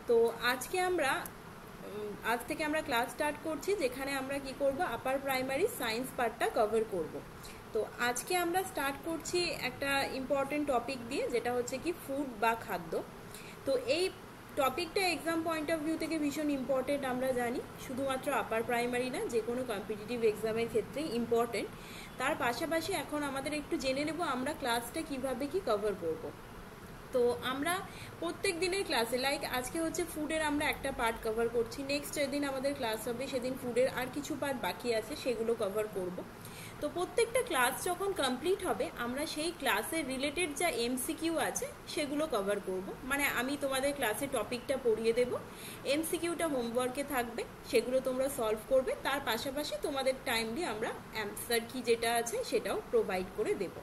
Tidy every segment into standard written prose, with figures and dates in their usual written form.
তো আজ থেকে আমরা ক্লাস স্টার্ট করছি, যেখানে আমরা কি করব, আপার প্রাইমারি সায়েন্স পার্টটা কভার করব। তো আজকে আমরা স্টার্ট করছি একটা ইম্পর্টেন্ট টপিক দিয়ে, যেটা হচ্ছে কি ফুড বা খাদ্য। তো এই টপিকটা এক্সাম পয়েন্ট অফ ভিউ থেকে ভীষণ ইম্পর্টেন্ট আমরা জানি, শুধুমাত্র আপার প্রাইমারি না, যে কোনো কম্পিটিটিভ এক্সামের ক্ষেত্রেই ইম্পর্টেন্ট। তার পাশাপাশি এখন আমাদের একটু জেনে নেব আমরা ক্লাসটা কিভাবে কি কভার করব। তো আমরা প্রত্যেক দিনের ক্লাসে, লাইক আজকে হচ্ছে ফুডের আমরা একটা পার্ট কভার করছি, নেক্সট যেদিন আমাদের ক্লাস হবে সেদিন ফুডের আর কিছু পার্ট বাকি আছে, সেগুলো কভার করব। তো প্রত্যেকটা ক্লাস যখন কমপ্লিট হবে আমরা সেই ক্লাসের রিলেটেড যা এমসিকিউ আছে সেগুলো কভার করব। মানে আমি তোমাদের ক্লাসে টপিকটা পড়িয়ে দেব, এমসিকিউটা হোমওয়ার্কে থাকবে, সেগুলো তোমরা সলভ করবে। তার পাশাপাশি তোমাদের টাইমলি আমরা অ্যান্সার কি যেটা আছে সেটাও প্রোভাইড করে দেবো।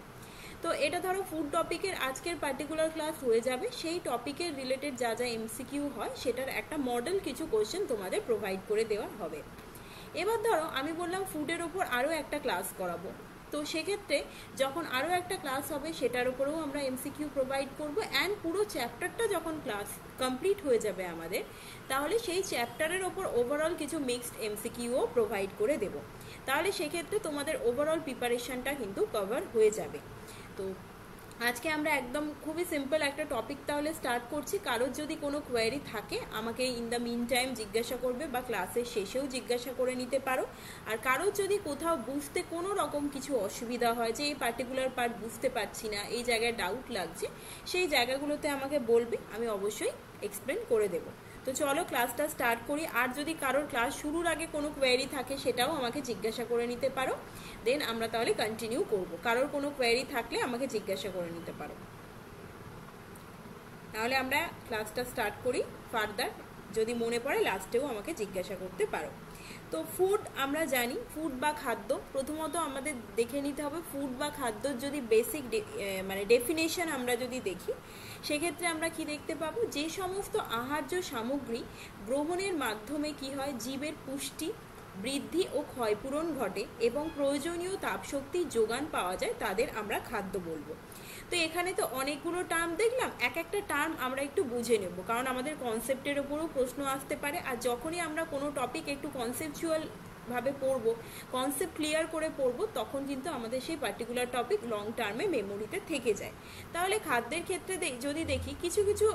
তো এটা ধরো ফুড টপিকের আজকের পার্টিকুলার ক্লাস হয়ে যাবে, সেই টপিকের রিলেটেড যা যা এমসিকিউ হয় সেটার একটা মডেল কিছু কোশ্চেন তোমাদের প্রোভাইড করে দেওয়া হবে। এবার ধরো আমি বললাম ফুডের ওপর আরও একটা ক্লাস করাবো, তো সেক্ষেত্রে যখন আরও একটা ক্লাস হবে সেটার উপরেও আমরা এমসিকিউ প্রোভাইড করব। অ্যান্ড পুরো চ্যাপ্টারটা যখন ক্লাস কমপ্লিট হয়ে যাবে আমাদের, তাহলে সেই চ্যাপ্টারের ওপর ওভারঅল কিছু মিক্সড এমসিকিউও প্রোভাইড করে দেব। তাহলে সেক্ষেত্রে তোমাদের ওভারঅল প্রিপারেশনটা কিন্তু কভার হয়ে যাবে। তো আজকে আমরা একদম খুবই সিম্পল একটা টপিক তাহলে স্টার্ট করছি। কারোর যদি কোনো কোয়েরি থাকে আমাকে ইন দ্য মিন টাইম জিজ্ঞাসা করবে, বা ক্লাসের শেষেও জিজ্ঞাসা করে নিতে পারো। আর কারোর যদি কোথাও বুঝতে কোনো রকম কিছু অসুবিধা হয়, যে এই পার্টিকুলার পার্ট বুঝতে পারছি না, এই জায়গায় ডাউট লাগছে, সেই জায়গাগুলোতে আমাকে বলবে, আমি অবশ্যই এক্সপ্লেন করে দেবো। তো চলো ক্লাসটা স্টার্ট করি। আর যদি কারোর ক্লাস শুরুর আগে কোনো কোয়েরি থাকে সেটাও আমাকে জিজ্ঞাসা করে নিতে পারো, দেন আমরা তাহলে কন্টিনিউ করব। কারোর কোনো কোয়েরি থাকলে আমাকে জিজ্ঞাসা করে নিতে পারো। তাহলে আমরা ক্লাসটা স্টার্ট করি। ফার্দার যদি মনে পড়ে লাস্টেও আমাকে জিজ্ঞাসা করতে পারো। তো ফুড আমরা জানি, ফুড বা খাদ্য, প্রথমত আমাদের দেখে নিতে হবে ফুড বা খাদ্যর যদি বেসিক মানে ডেফিনেশন আমরা যদি দেখি, সেক্ষেত্রে আমরা কি দেখতে পাবো, যে সমস্ত আহার্য সামগ্রী গ্রহণের মাধ্যমে কি হয়, জীবের পুষ্টি, বৃদ্ধি ও ক্ষয়পূরণ ঘটে এবং প্রয়োজনীয় তাপশক্তির যোগান পাওয়া যায়, তাদের আমরা খাদ্য বলবো। তো এখানে তো অনেকগুলো টার্ম দেখলাম, এক একটা টার্ম আমরা একটু বুঝে নেব, কারণ আমাদের কনসেপ্টের ওপরও প্রশ্ন আসতে পারে। আর যখনই আমরা কোনো টপিক একটু কনসেপচুয়াল ভাবে পড়বো, কনসেপ্ট ক্লিয়ার করে পড়বো, তখন কিন্তু আমাদের সেই পার্টিকুলার টপিক লং টার্মে মেমোরিতে থেকে যায়। তাহলে খাদ্যের ক্ষেত্রে যদি দেখি, কিছু কিছু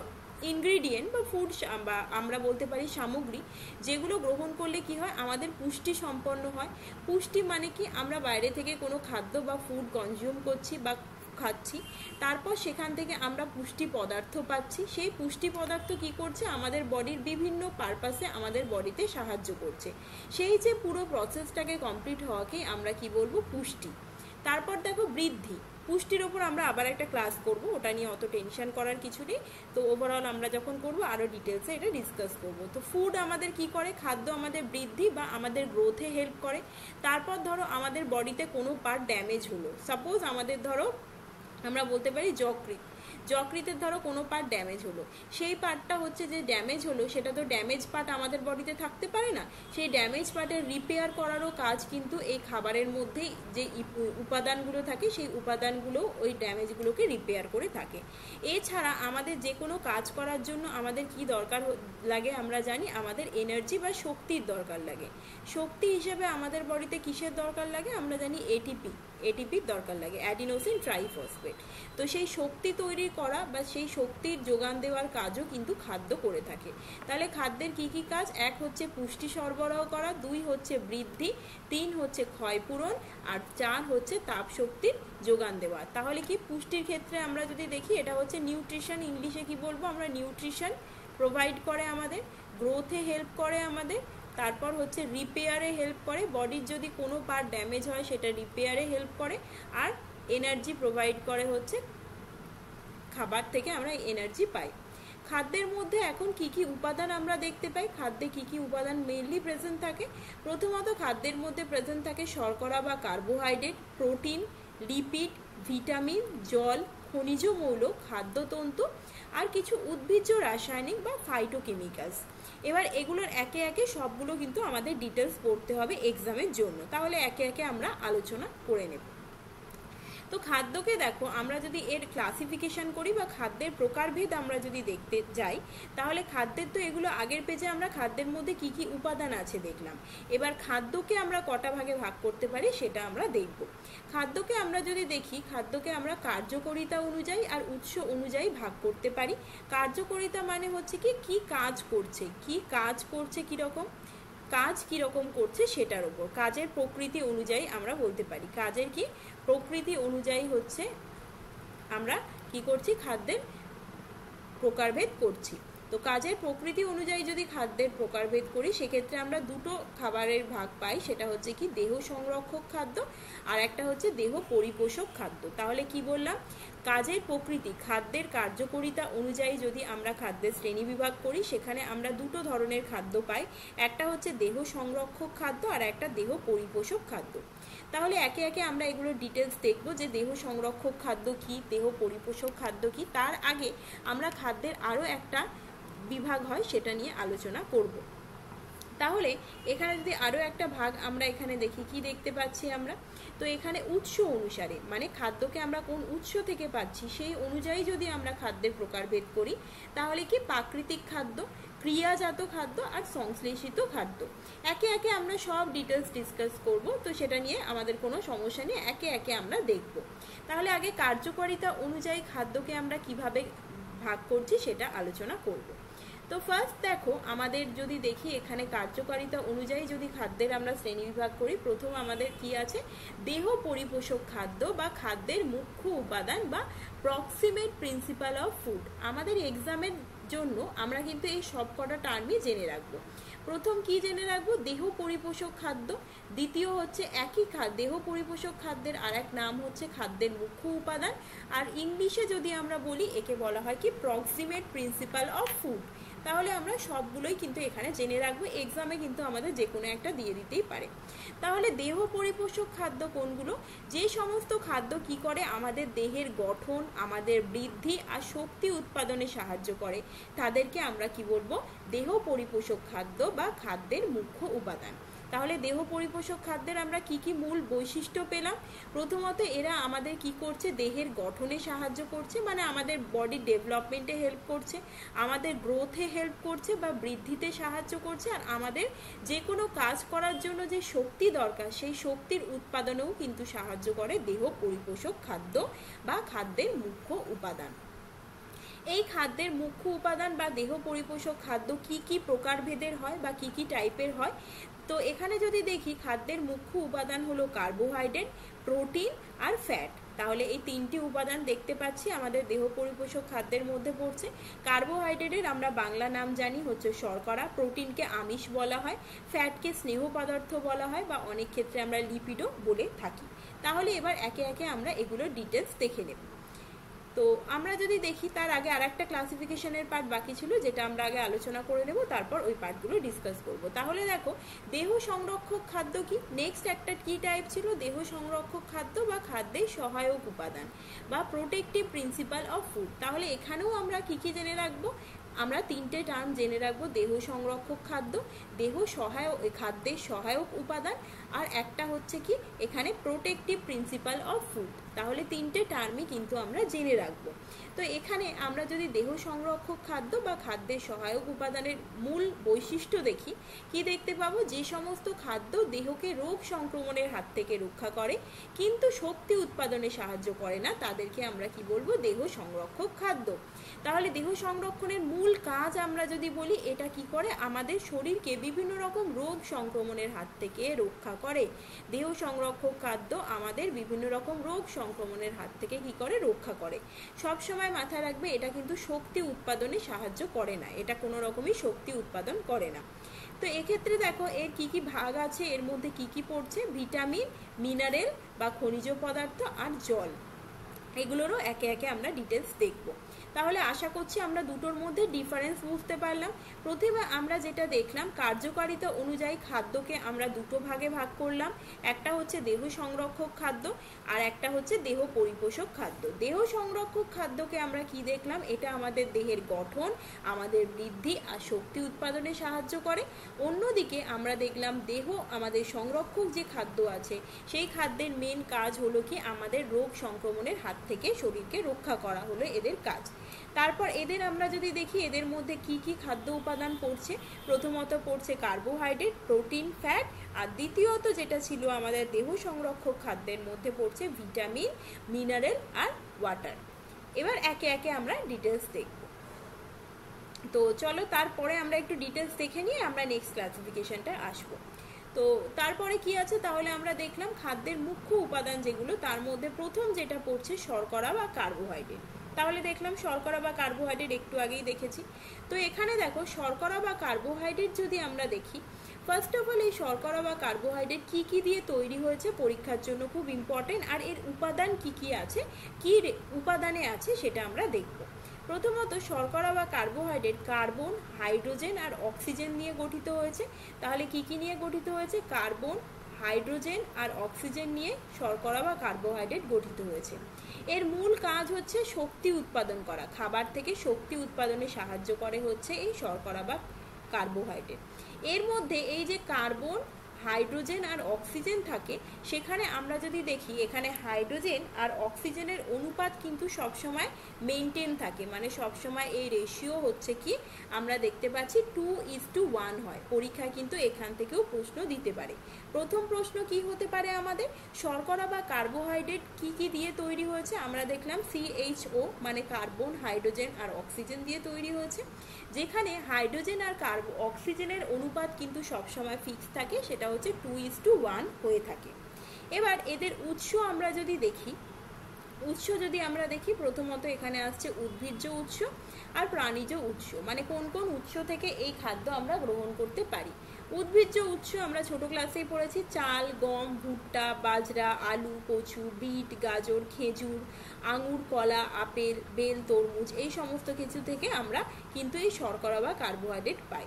ইনগ্রিডিয়েন্ট বা ফুড, বা আমরা বলতে পারি সামগ্রী, যেগুলো গ্রহণ করলে কি হয়, আমাদের পুষ্টি সম্পন্ন হয়। পুষ্টি মানে কি, আমরা বাইরে থেকে কোনো খাদ্য বা ফুড কনজিউম করছি বা খাচ্ছি, তারপর সেখান থেকে আমরা পুষ্টি পদার্থ পাচ্ছি। সেই পুষ্টি পদার্থ কি করছে, আমাদের বডির বিভিন্ন পারপাসে আমাদের বডিতে সাহায্য করছে। সেই যে পুরো প্রসেসটাকে কমপ্লিট হওয়াকেই আমরা কি বলবো, পুষ্টি। তারপর দেখো বৃদ্ধি, পুষ্টির ওপর আমরা আবার একটা ক্লাস করব, ওটা নিয়ে অত টেনশন করার কিছু নেই। তো ওভারঅল আমরা যখন করব আরও ডিটেলসে এটা ডিসকাস করব। তো ফুড আমাদের কি করে, খাদ্য আমাদের বৃদ্ধি বা আমাদের গ্রোথে হেল্প করে। তারপর ধরো আমাদের বডিতে কোনো পার্ট ড্যামেজ হলো, সাপোজ আমাদের ধরো আমরা বলতে পারি যকৃতের ধরো কোনো পার্ট ড্যামেজ হলো, সেই পার্টটা হচ্ছে যে ড্যামেজ হলো, সেটা তো ড্যামেজ পার্ট আমাদের বডিতে থাকতে পারে না। সেই ড্যামেজ পার্টের রিপেয়ার করারও কাজ কিন্তু এই খাবারের মধ্যেই যে উপাদানগুলো থাকে, সেই উপাদানগুলো ওই ড্যামেজগুলোকে রিপেয়ার করে থাকে। এছাড়া আমাদের যে কোনো কাজ করার জন্য আমাদের কি দরকার লাগে, আমরা জানি আমাদের এনার্জি বা শক্তির দরকার লাগে। শক্তি হিসেবে আমাদের বডিতে কিসের দরকার লাগে, আমরা জানি এটিপির দরকার লাগে, অ্যাডিনোসিন ট্রাইফসফেট। তো সেই শক্তি তৈরি করা বা সেই শক্তির যোগান দেওয়ার কাজও কিন্তু খাদ্য করে থাকে। তাহলে খাদ্যের কি কি কাজ, এক হচ্ছে পুষ্টি সরবরাহ করা, দুই হচ্ছে বৃদ্ধি, তিন হচ্ছে ক্ষয়পূরণ, আর চার হচ্ছে তাপশক্তির যোগান দেওয়া। তাহলে কি পুষ্টির ক্ষেত্রে আমরা যদি দেখি, এটা হচ্ছে নিউট্রিশন, ইংলিশে কি বলবো আমরা, নিউট্রিশন প্রোভাইড করে আমাদের, গ্রোথে হেল্প করে আমাদের, তারপর হচ্ছে রিপেয়ারে হেল্প করে, বডির যদি কোনো পার্ট ড্যামেজ হয় সেটা রিপেয়ারে হেল্প করে, আর এনার্জি প্রোভাইড করে, হচ্ছে খাবার থেকে আমরা এনার্জি পাই। খাদ্যের মধ্যে এখন কি কি উপাদান আমরা দেখতে পাই, খাদ্যে কি কি উপাদান মেইনলি প্রেজেন্ট থাকে। প্রথমত খাদ্যের মধ্যে প্রেজেন্ট থাকে শর্করা বা কার্বোহাইড্রেট, প্রোটিন, লিপিড, ভিটামিন, জল, খনিজ মৌল, খাদ্যতন্তু, আর কিছু উদ্ভিজ্জ রাসায়নিক বা ফাইটোকেমিক্যালস। এবার এগুলোর একে একে সবগুলো কিন্তু আমাদের ডিটেলস পড়তে হবে এক্সামের জন্য, তাহলে একে একে আমরা আলোচনা করে নেব। তো খাদ্যকে দেখো আমরা যদি এর ক্লাসিফিকেশন করি বা খাদ্যের প্রকারভেদ আমরা যদি দেখতে যাই, তাহলে খাদ্যের তো এগুলো আগের পেজে আমরা খাদ্যের মধ্যে কি কি উপাদান আছে দেখলাম। এবার খাদ্যকে আমরা কটা ভাগে ভাগ করতে পারি সেটা আমরা দেখব। খাদ্যকে আমরা যদি দেখি, খাদ্যকে আমরা কার্যকারিতা অনুযায়ী আর উৎস অনুযায়ী ভাগ করতে পারি। কার্যকারিতা মানে হচ্ছে কি কি কাজ করছে, কাজ কিরকম করছে সেটার উপর, কাজের প্রকৃতি অনুযায়ী আমরা বলতে পারি। কাজের কি প্রকৃতি অনুযায়ী হচ্ছে আমরা কি করছি, খাদ্যের প্রকারভেদ করছি। তো কাজের প্রকৃতি অনুযায়ী যদি খাদ্যের প্রকারভেদ করি, সেক্ষেত্রে আমরা দুটো খাবারের ভাগ পাই, সেটা হচ্ছে কি দেহ সংরক্ষক খাদ্য আর একটা হচ্ছে দেহ পরিপোষক খাদ্য। তাহলে কি বললাম, কাজের প্রকৃতি খাদ্যের কার্যকারিতা অনুযায়ী যদি আমরা খাদ্যের শ্রেণী বিভাগ করি, সেখানে আমরা দুটো ধরনের খাদ্য পাই, একটা হচ্ছে দেহ সংরক্ষক খাদ্য আর একটা দেহ পরিপোষক খাদ্য। তাহলে একে একে আমরা এগুলো ডিটেলস দেখব যে দেহ সংরক্ষক খাদ্য কি, দেহ পরিপোষক খাদ্য কি। তার আগে আমরা খাদ্যের আরও একটা বিভাগ হয় সেটা নিয়ে আলোচনা করব। তাহলে এখানে যদি আরও একটা ভাগ আমরা এখানে দেখি, কি দেখতে পাচ্ছি আমরা, তো এখানে উৎস অনুসারে মানে খাদ্যকে আমরা কোন উৎস থেকে পাচ্ছি সেই অনুযায়ী যদি আমরা খাদ্যের প্রকারভেদ করি, তাহলে কি প্রাকৃতিক খাদ্য, ক্রিয়াজাত খাদ্য আর সংশ্লেষিত খাদ্য। একে একে আমরা সব ডিটেলস ডিসকাস করব, তো সেটা নিয়ে আমাদের কোনো সমস্যা নেই, একে একে আমরা দেখব। তাহলে আগে কার্যকারিতা অনুযায়ী খাদ্যকে আমরা কিভাবে ভাগ করছি সেটা আলোচনা করব। তো ফার্স্ট দেখো, আমাদের যদি দেখি এখানে কার্যকারিতা অনুযায়ী যদি খাদ্যের আমরা শ্রেণীবিভাগ করি, প্রথম আমাদের কি আছে, দেহ পরিপোষক খাদ্য বা খাদ্যের মুখ্য উপাদান বা প্রক্সিমেট প্রিন্সিপাল অফ ফুড। আমাদের এক্সামের জন্য আমরা কিন্তু এই সব কটা টার্মই জেনে রাখবো। প্রথম কি জেনে রাখবো, দেহ পরিপোষক খাদ্য। দ্বিতীয় হচ্ছে একই দেহ পরিপোষক খাদ্যের আর এক নাম হচ্ছে খাদ্যের মুখ্য উপাদান। আর ইংলিশে যদি আমরা বলি, একে বলা হয় কি প্রক্সিমেট প্রিন্সিপাল অফ ফুড। তাহলে আমরা সবগুলোই কিন্তু এখানে জেনে রাখবো, এক্সামে কিন্তু আমাদের যে কোনো একটা দিয়ে দিতেই পারে। তাহলে দেহ পরিপোষক খাদ্য কোনগুলো, যে সমস্ত খাদ্য কি করে আমাদের দেহের গঠন, আমাদের বৃদ্ধি আর শক্তি উৎপাদনে সাহায্য করে, তাদেরকে আমরা কি বলবো, দেহ পরিপোষক খাদ্য বা খাদ্যের মুখ্য উপাদান। তাহলে দেহ পরিপোষক খাদ্যের আমরা কি কি মূল বৈশিষ্ট্য পেলাম। প্রথমত এরা আমাদের কি করছে, দেহের গঠনে সাহায্য করছে, মানে আমাদের বডি ডেভেলপমেন্টে হেল্প করছে, আমাদের গ্রোথে হেল্প করছে বা বৃদ্ধিতে সাহায্য করছে, আর আমাদের যে কোনো কাজ করার জন্য যে শক্তি দরকার সেই শক্তির উৎপাদনেও কিন্তু সাহায্য করে দেহ পরিপোষক খাদ্য বা খাদ্যের মুখ্য উপাদান। এই খাদ্যের মুখ্য উপাদান বা দেহ পরিপোষক খাদ্য কি কি প্রকারভেদের হয় বা কি কি টাইপের হয়। তো এখানে যদি দেখি, খাদ্যের মুখ্য উপাদান হলো কার্বোহাইড্রেট, প্রোটিন আর ফ্যাট। তাহলে এই তিনটি উপাদান দেখতে পাচ্ছি আমাদের দেহ পরিপোষক খাদ্যের মধ্যে পড়ছে। কার্বোহাইড্রেটের আমরা বাংলা নাম জানি হচ্ছে শর্করা, প্রোটিনকে আমিষ বলা হয়, ফ্যাটকে স্নেহ পদার্থ বলা হয় বা অনেক ক্ষেত্রে আমরা লিপিডও বলে থাকি। তাহলে এবার একে একে আমরা এগুলোর ডিটেলস দেখে নেব। তো আমরা যদি দেখি, তার আগে আর একটা ক্লাসিফিকেশনের পার্ট বাকি ছিল, যেটা আমরা আগে আলোচনা করে নেব, তারপর ওই পার্টগুলো ডিসকাস করব। তাহলে দেখো, দেহ সংরক্ষক খাদ্য কি, নেক্সট একটা কি টাইপ ছিল, দেহ সংরক্ষক খাদ্য বা খাদ্যের সহায়ক উপাদান বা প্রোটেক্টিভ প্রিন্সিপাল অফ ফুড। তাহলে এখানেও আমরা কি কি জেনে রাখবো, আমরা তিনটে টার্ম জেনে রাখবো, দেহ সংরক্ষক খাদ্য, দেহ সহায়ক খাদ্যের সহায়ক উপাদান, আর একটা হচ্ছে কি এখানে প্রোটেক্টিভ প্রিন্সিপাল অফ ফুড। তাহলে তিনটে টার্মই কিন্তু আমরা জেনে রাখবো। তো এখানে আমরা যদি দেহ সংরক্ষক খাদ্য বা খাদ্যের সহায়ক উপাদানের মূল বৈশিষ্ট্য দেখি, কি দেখতে পাবো, যে সমস্ত খাদ্য দেহকে রোগ সংক্রমণের হাত থেকে রক্ষা করে কিন্তু শক্তি উৎপাদনে সাহায্য করে না, তাদেরকে আমরা কি বলবো, দেহ সংরক্ষক খাদ্য। তাহলে দেহ সংরক্ষণের মূল কাজ আমরা যদি বলি, এটা কি করে, আমাদের শরীরকে বিভিন্ন রকম রোগ সংক্রমণের হাত থেকে রক্ষা করে। দেহ সংরক্ষক খাদ্য আমাদের বিভিন্ন রকম রোগ সংক্রমণের হাত থেকে কি করে, রক্ষা করে। সব সময় মাথায় রাখবে, এটা কিন্তু শক্তি উৎপাদনে সাহায্য করে না, এটা কোনো রকমই শক্তি উৎপাদন করে না। তো এক্ষেত্রে দেখো এর কি কি ভাগ আছে, এর মধ্যে কি কি পড়ছে, ভিটামিন, মিনারেল বা খনিজ পদার্থ আর জল, এগুলোরও একে একে আমরা ডিটেলস দেখব। তাহলে আশা করছি আমরা দুটোর মধ্যে ডিফারেন্স বুঝতে পারলাম। প্রথমে আমরা যেটা দেখলাম, কার্যকারিতা অনুযায়ী খাদ্যকে আমরা দুটো ভাগে ভাগ করলাম, একটা হচ্ছে দেহ সংরক্ষক খাদ্য আর একটা হচ্ছে দেহ পরিপোষক খাদ্য। দেহ সংরক্ষক খাদ্যকে আমরা কি দেখলাম, এটা আমাদের দেহের গঠন, আমাদের বৃদ্ধি আর শক্তি উৎপাদনে সাহায্য করে। অন্যদিকে আমরা দেখলাম দেহ আমাদের সংরক্ষক যে খাদ্য আছে সেই খাদ্যের মেন কাজ হলো কি আমাদের রোগ সংক্রমণের হাত থেকে শরীরকে রক্ষা করা হলো এদের কাজ। তারপর এদের আমরা যদি দেখি এদের মধ্যে কি কি খাদ্য উপাদান পড়ছে, প্রথমত পড়ছে কার্বোহাইড্রেট, প্রোটিন, ফ্যাট, আর দ্বিতীয়ত যেটা ছিল আমাদের দেহ সংরক্ষক খাদ্যের মধ্যে পড়ছে ভিটামিন, মিনারেল আর ওয়াটার। এবার একে একে আমরা ডিটেলস দেখব। তো চলো তারপরে আমরা একটু ডিটেলস দেখে নিয়ে আমরা নেক্সট ক্লাসিফিকেশনটা আসবো। তো তারপরে কি আছে, তাহলে আমরা দেখলাম খাদ্যের মুখ্য উপাদান যেগুলো, তার মধ্যে প্রথম যেটা পড়ছে শর্করা বা কার্বোহাইড্রেট। তাহলে দেখলাম শর্করা বা কার্বোহাইড্রেট একটু আগেই দেখেছি। তো এখানে দেখো শর্করা বা কার্বোহাইড্রেট যদি আমরা দেখি, ফার্স্ট অফ অল এই শর্করা বা কার্বোহাইড্রেট কি কি দিয়ে তৈরি হয়েছে পরীক্ষার জন্য খুব ইম্পর্টেন্ট, আর এর উপাদান কি কি আছে, কি উপাদানে আছে সেটা আমরা দেখব। প্রথমত শর্করা বা কার্বোহাইড্রেট কার্বন, হাইড্রোজেন আর অক্সিজেন নিয়ে গঠিত হয়েছে। তাহলে কি কি নিয়ে গঠিত হয়েছে, কার্বন, হাইড্রোজেন আর অক্সিজেন নিয়ে শর্করা বা কার্বোহাইড্রেট গঠিত হয়েছে। এর মূল কাজ হচ্ছে শক্তি উৎপাদন করা, খাবার থেকে শক্তি উৎপাদনে সাহায্য করে হচ্ছে এই শর্করা বা কার্বোহাইড্রেট। এর মধ্যে এই যে কার্বন, হাইড্রোজেন আর অক্সিজেন থাকে, সেখানে আমরা যদি দেখি এখানে হাইড্রোজেন আর অক্সিজেনের অনুপাত কিন্তু সবসময় মেনটেন থাকে, মানে সবসময় এই রেশিও হচ্ছে কি আমরা দেখতে পাচ্ছি 2:1 হয়। পরীক্ষায় কিন্তু এখান থেকেও প্রশ্ন দিতে পারে। প্রথম প্রশ্ন কি হতে পারে আমাদের, শর্করা বা কার্বোহাইড্রেট কি কি দিয়ে তৈরি হয়েছে, আমরা দেখলাম CHO মানে কার্বন, হাইড্রোজেন আর অক্সিজেন দিয়ে তৈরি হয়েছে। যেখানে হাইড্রোজেন আর অক্সিজেনের অনুপাত কিন্তু সবসময় ফিক্স থাকে, সেটা হচ্ছে 2:1 হয়ে থাকে। এবার এদের উৎস আমরা যদি দেখি, প্রথমত এখানে আসছে উদ্ভিজ্জ উৎস আর প্রাণীজ উৎস, মানে কোন কোন উৎস থেকে এই খাদ্য আমরা গ্রহণ করতে পারি। উদ্ভিজ্জ উৎস আমরা ছোট ক্লাসেই পড়েছি, চাল, গম, ভুট্টা, বাজরা, আলু, কচু, বিট, গাজর, খেজুর, আঙুর, কলা, আপেল, বেল, তরমুজ, এই সমস্ত কিছু থেকে আমরা কিন্তু এই শর্করা বা কার্বোহাইড্রেট পাই।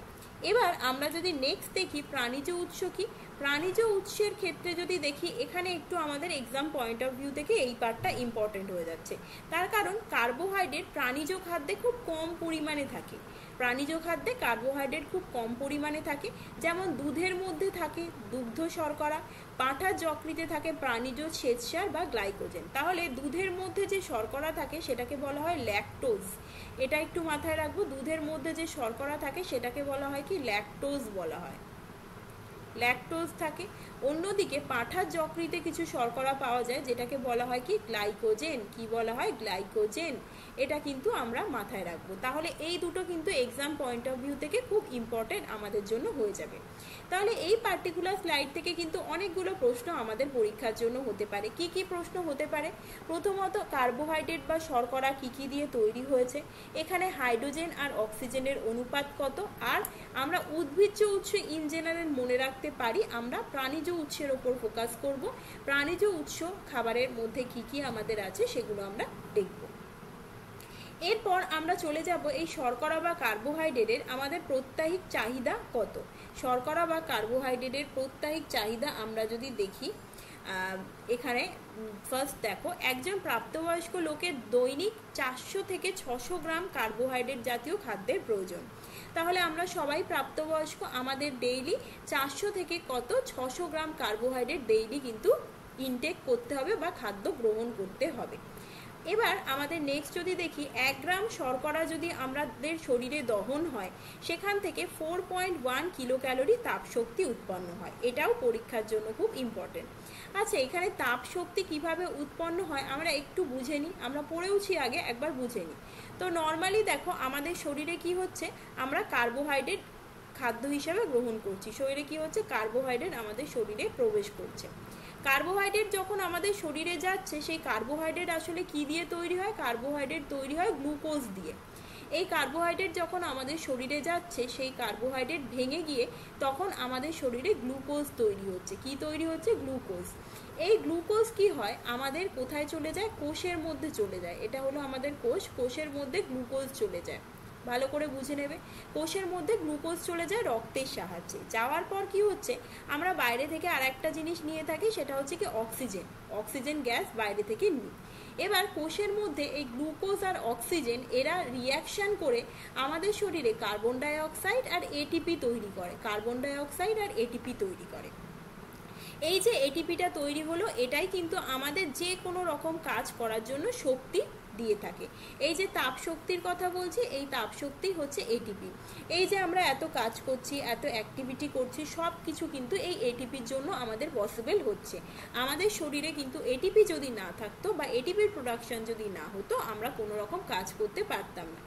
এবার আমরা যদি নেক্সট দেখি প্রাণীজ উৎস কি, প্রাণীজ উৎসের ক্ষেত্রে যদি দেখি এখানে একটু আমাদের এক্সাম পয়েন্ট অফ ভিউ থেকে এই পার্টটা ইম্পর্টেন্ট হয়ে যাচ্ছে। তার কারণ কার্বোহাইড্রেট প্রাণীজ খাদ্যে খুব কম পরিমাণে থাকে, প্রাণীজ খাদ্যে কার্বোহাইড্রেট খুব কম পরিমাণে থাকে। যেমন দুধের মধ্যে থাকে দুগ্ধ শর্করা, পাঁঠার যকৃতে থাকে প্রাণীজ শ্বেতসার বা গ্লাইকোজেন। তাহলে দুধের মধ্যে যে শর্করা থাকে সেটাকে বলা হয় ল্যাকটোজ, এটা একটু মাথায় রাখবো। দুধের মধ্যে যে শর্করা থাকে সেটাকে বলা হয় কি, ল্যাকটোজ বলা হয়, ল্যাকটোজ থাকে। অন্যদিকে পাঁঠার যকৃতে কিছু শর্করা পাওয়া যায় যেটাকে বলা হয় কি, গ্লাইকোজেন। কি বলা হয়, গ্লাইকোজেন। এটা কিন্তু আমরা মাথায় রাখবো। তাহলে এই দুটো কিন্তু এক্সাম পয়েন্ট অফ ভিউ থেকে খুব ইম্পর্টেন্ট আমাদের জন্য হয়ে যাবে। তাহলে এই পার্টিকুলার স্লাইড থেকে কিন্তু অনেকগুলো প্রশ্ন আমাদের পরীক্ষার জন্য হতে পারে। কি কি প্রশ্ন হতে পারে, প্রথমত কার্বোহাইড্রেট বা শর্করা কি কি দিয়ে তৈরি হয়েছে, এখানে হাইড্রোজেন আর অক্সিজেনের অনুপাত কত, আর আমরা উদ্ভিজ্জ উৎস ইন জেনারেল মনে রাখতে পারি আমরা প্রাণীজ উৎসের ওপর ফোকাস করব। প্রাণীজ উৎস খাবারের মধ্যে কি কি আমাদের আছে সেগুলো আমরা দেখব। এরপর আমরা চলে যাব এই শর্করা বা কার্বোহাইড্রেটের আমাদের প্রত্যাহিক চাহিদা কত। শর্করা বা কার্বোহাইড্রেটের প্রত্যাহিক চাহিদা আমরা যদি দেখি, এখানে ফার্স্ট দেখো একজন প্রাপ্তবয়স্ক লোকের দৈনিক 400 থেকে 600 গ্রাম কার্বোহাইড্রেট জাতীয় খাদ্যের প্রয়োজন। তাহলে আমরা সবাই প্রাপ্তবয়স্ক, আমাদের ডেইলি 400 থেকে 600 গ্রাম কার্বোহাইড্রেট ডেইলি কিন্তু ইনটেক করতে হবে বা খাদ্য গ্রহণ করতে হবে। এবার আমাদের নেক্সট যদি দেখি 1 গ্রাম শর্করা যদি আমাদের শরীরে দহন হয় সেখান থেকে 4.1 কিলো ক্যালোরি তাপ শক্তি উৎপন্ন হয়। এটাও পরীক্ষার জন্য খুব ইম্পর্টেন্ট। আচ্ছা, এখানে তাপ শক্তি কিভাবে উৎপন্ন হয় আমরা একটু বুঝে নিই, আমরা পড়েওছি আগে, একবার বুঝে নিই। তো নর্মালি দেখো আমাদের শরীরে কি হচ্ছে, আমরা কার্বোহাইড্রেট খাদ্য হিসাবে গ্রহণ করছি, শরীরে কি হচ্ছে, কার্বোহাইড্রেট আমাদের শরীরে প্রবেশ করছে। কার্বোহাইড্রেট যখন আমাদের শরীরে যাচ্ছে সেই কার্বোহাইড্রেট আসলে কি দিয়ে তৈরি হয়, কার্বোহাইড্রেট তৈরি হয় গ্লুকোজ দিয়ে। এই কার্বোহাইড্রেট যখন আমাদের শরীরে যাচ্ছে সেই কার্বোহাইড্রেট ভেঙে গিয়ে তখন আমাদের শরীরে গ্লুকোজ তৈরি হচ্ছে। কি তৈরি হচ্ছে, গ্লুকোজ। এই গ্লুকোজ কি হয় আমাদের কোথায় চলে যায়, কোষের মধ্যে চলে যায়। এটা হলো আমাদের কোষ, কোষের মধ্যে গ্লুকোজ চলে যায়, ভালো করে বুঝে নেবে। কোষের মধ্যে গ্লুকোজ চলে যায় রক্তের সাহায্যে। যাওয়ার পর কি হচ্ছে, আমরা বাইরে থেকে আর একটা জিনিস নিয়ে থাকি, সেটা হচ্ছে কি অক্সিজেন। অক্সিজেন গ্যাস বাইরে থেকে নিই। এবার কোষের মধ্যে এই গ্লুকোজ আর অক্সিজেন এরা রিয়াকশান করে আমাদের শরীরে কার্বন ডাই অক্সাইড আর এটিপি তৈরি করে, কার্বন ডাই অক্সাইড আর এটিপি তৈরি করে। এই যে এটিপিটা তৈরি হলো, এটাই কিন্তু আমাদের যে কোনো রকম কাজ করার জন্য শক্তি দিয়ে থাকে। এই যে তাপ শক্তির কথা বলছি, এই তাপ শক্তি হচ্ছে এটিপি। এই যে আমরা এত কাজ করছি, এত অ্যাক্টিভিটি করছি, সব কিছু কিন্তু এই এটিপির জন্য আমাদের পসিবল হচ্ছে। আমাদের শরীরে কিন্তু এটিপি যদি না থাকতো বা এটিপির প্রোডাকশন যদি না হতো, আমরা কোনো রকম কাজ করতে পারতাম না।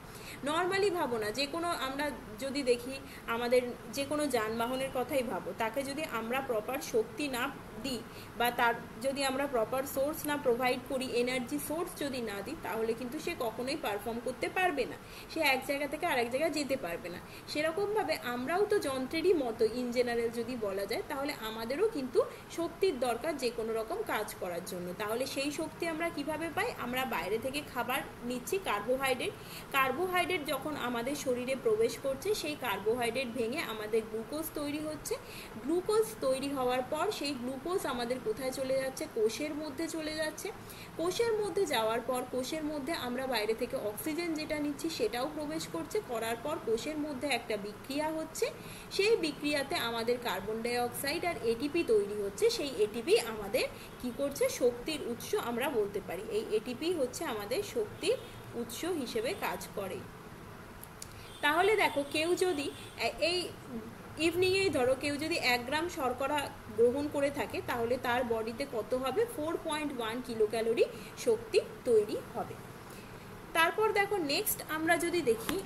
নর্মালি ভাবো না, যে কোনো আমরা যদি দেখি আমাদের যে কোনো যানবাহনের কথাই ভাবো, তাকে যদি আমরা প্রপার শক্তি না দিই বা তার যদি আমরা প্রপার সোর্স না প্রোভাইড করি, এনার্জি সোর্স যদি না দিই, তাহলে কিন্তু সে কখনোই পারফর্ম করতে পারবে না, সে এক জায়গা থেকে আরেক জায়গায় যেতে পারবে না। সেরকমভাবে আমরাও তো যন্ত্রেরই মতো ইন জেনারেল যদি বলা যায়, তাহলে আমাদেরও কিন্তু শক্তির দরকার যে কোনো রকম কাজ করার জন্য। তাহলে সেই শক্তি আমরা কিভাবে পাই, আমরা বাইরে থেকে খাবার নিচ্ছি, কার্বোহাইড্রেট। কার্বোহাইড্রেট যখন আমাদের শরীরে প্রবেশ করছে, সেই কার্বোহাইড্রেট ভেঙে আমাদের গ্লুকোজ তৈরি হচ্ছে। গ্লুকোজ তৈরি হওয়ার পর সেই গ্লুকোজ আমাদের কোথায় চলে যাচ্ছে, কোষের মধ্যে চলে যাচ্ছে। কোষের মধ্যে যাওয়ার পর কোষের মধ্যে আমরা বাইরে থেকে অক্সিজেন যেটা নিচ্ছি সেটাও প্রবেশ করছে, করার পর কোষের মধ্যে একটা বিক্রিয়া হচ্ছে। সেই বিক্রিয়াতে আমাদের কার্বন ডাই অক্সাইড আর এটিপি তৈরি হচ্ছে। সেই এটিপি আমাদের কি করছে, শক্তির উৎস আমরা বলতে পারি। এই এটিপি হচ্ছে আমাদের শক্তির উৎস হিসেবে কাজ করে। তাহলে দেখো, কেউ যদি এই ইভিনিংয়েই ধরো কেউ যদি 1 গ্রাম শর্করা গ্রহণ করে থাকে, তাহলে তার বডিতে কত হবে, 4.1 কিলো ক্যালোরি শক্তি তৈরি হবে। তারপর দেখো নেক্সট আমরা যদি দেখি,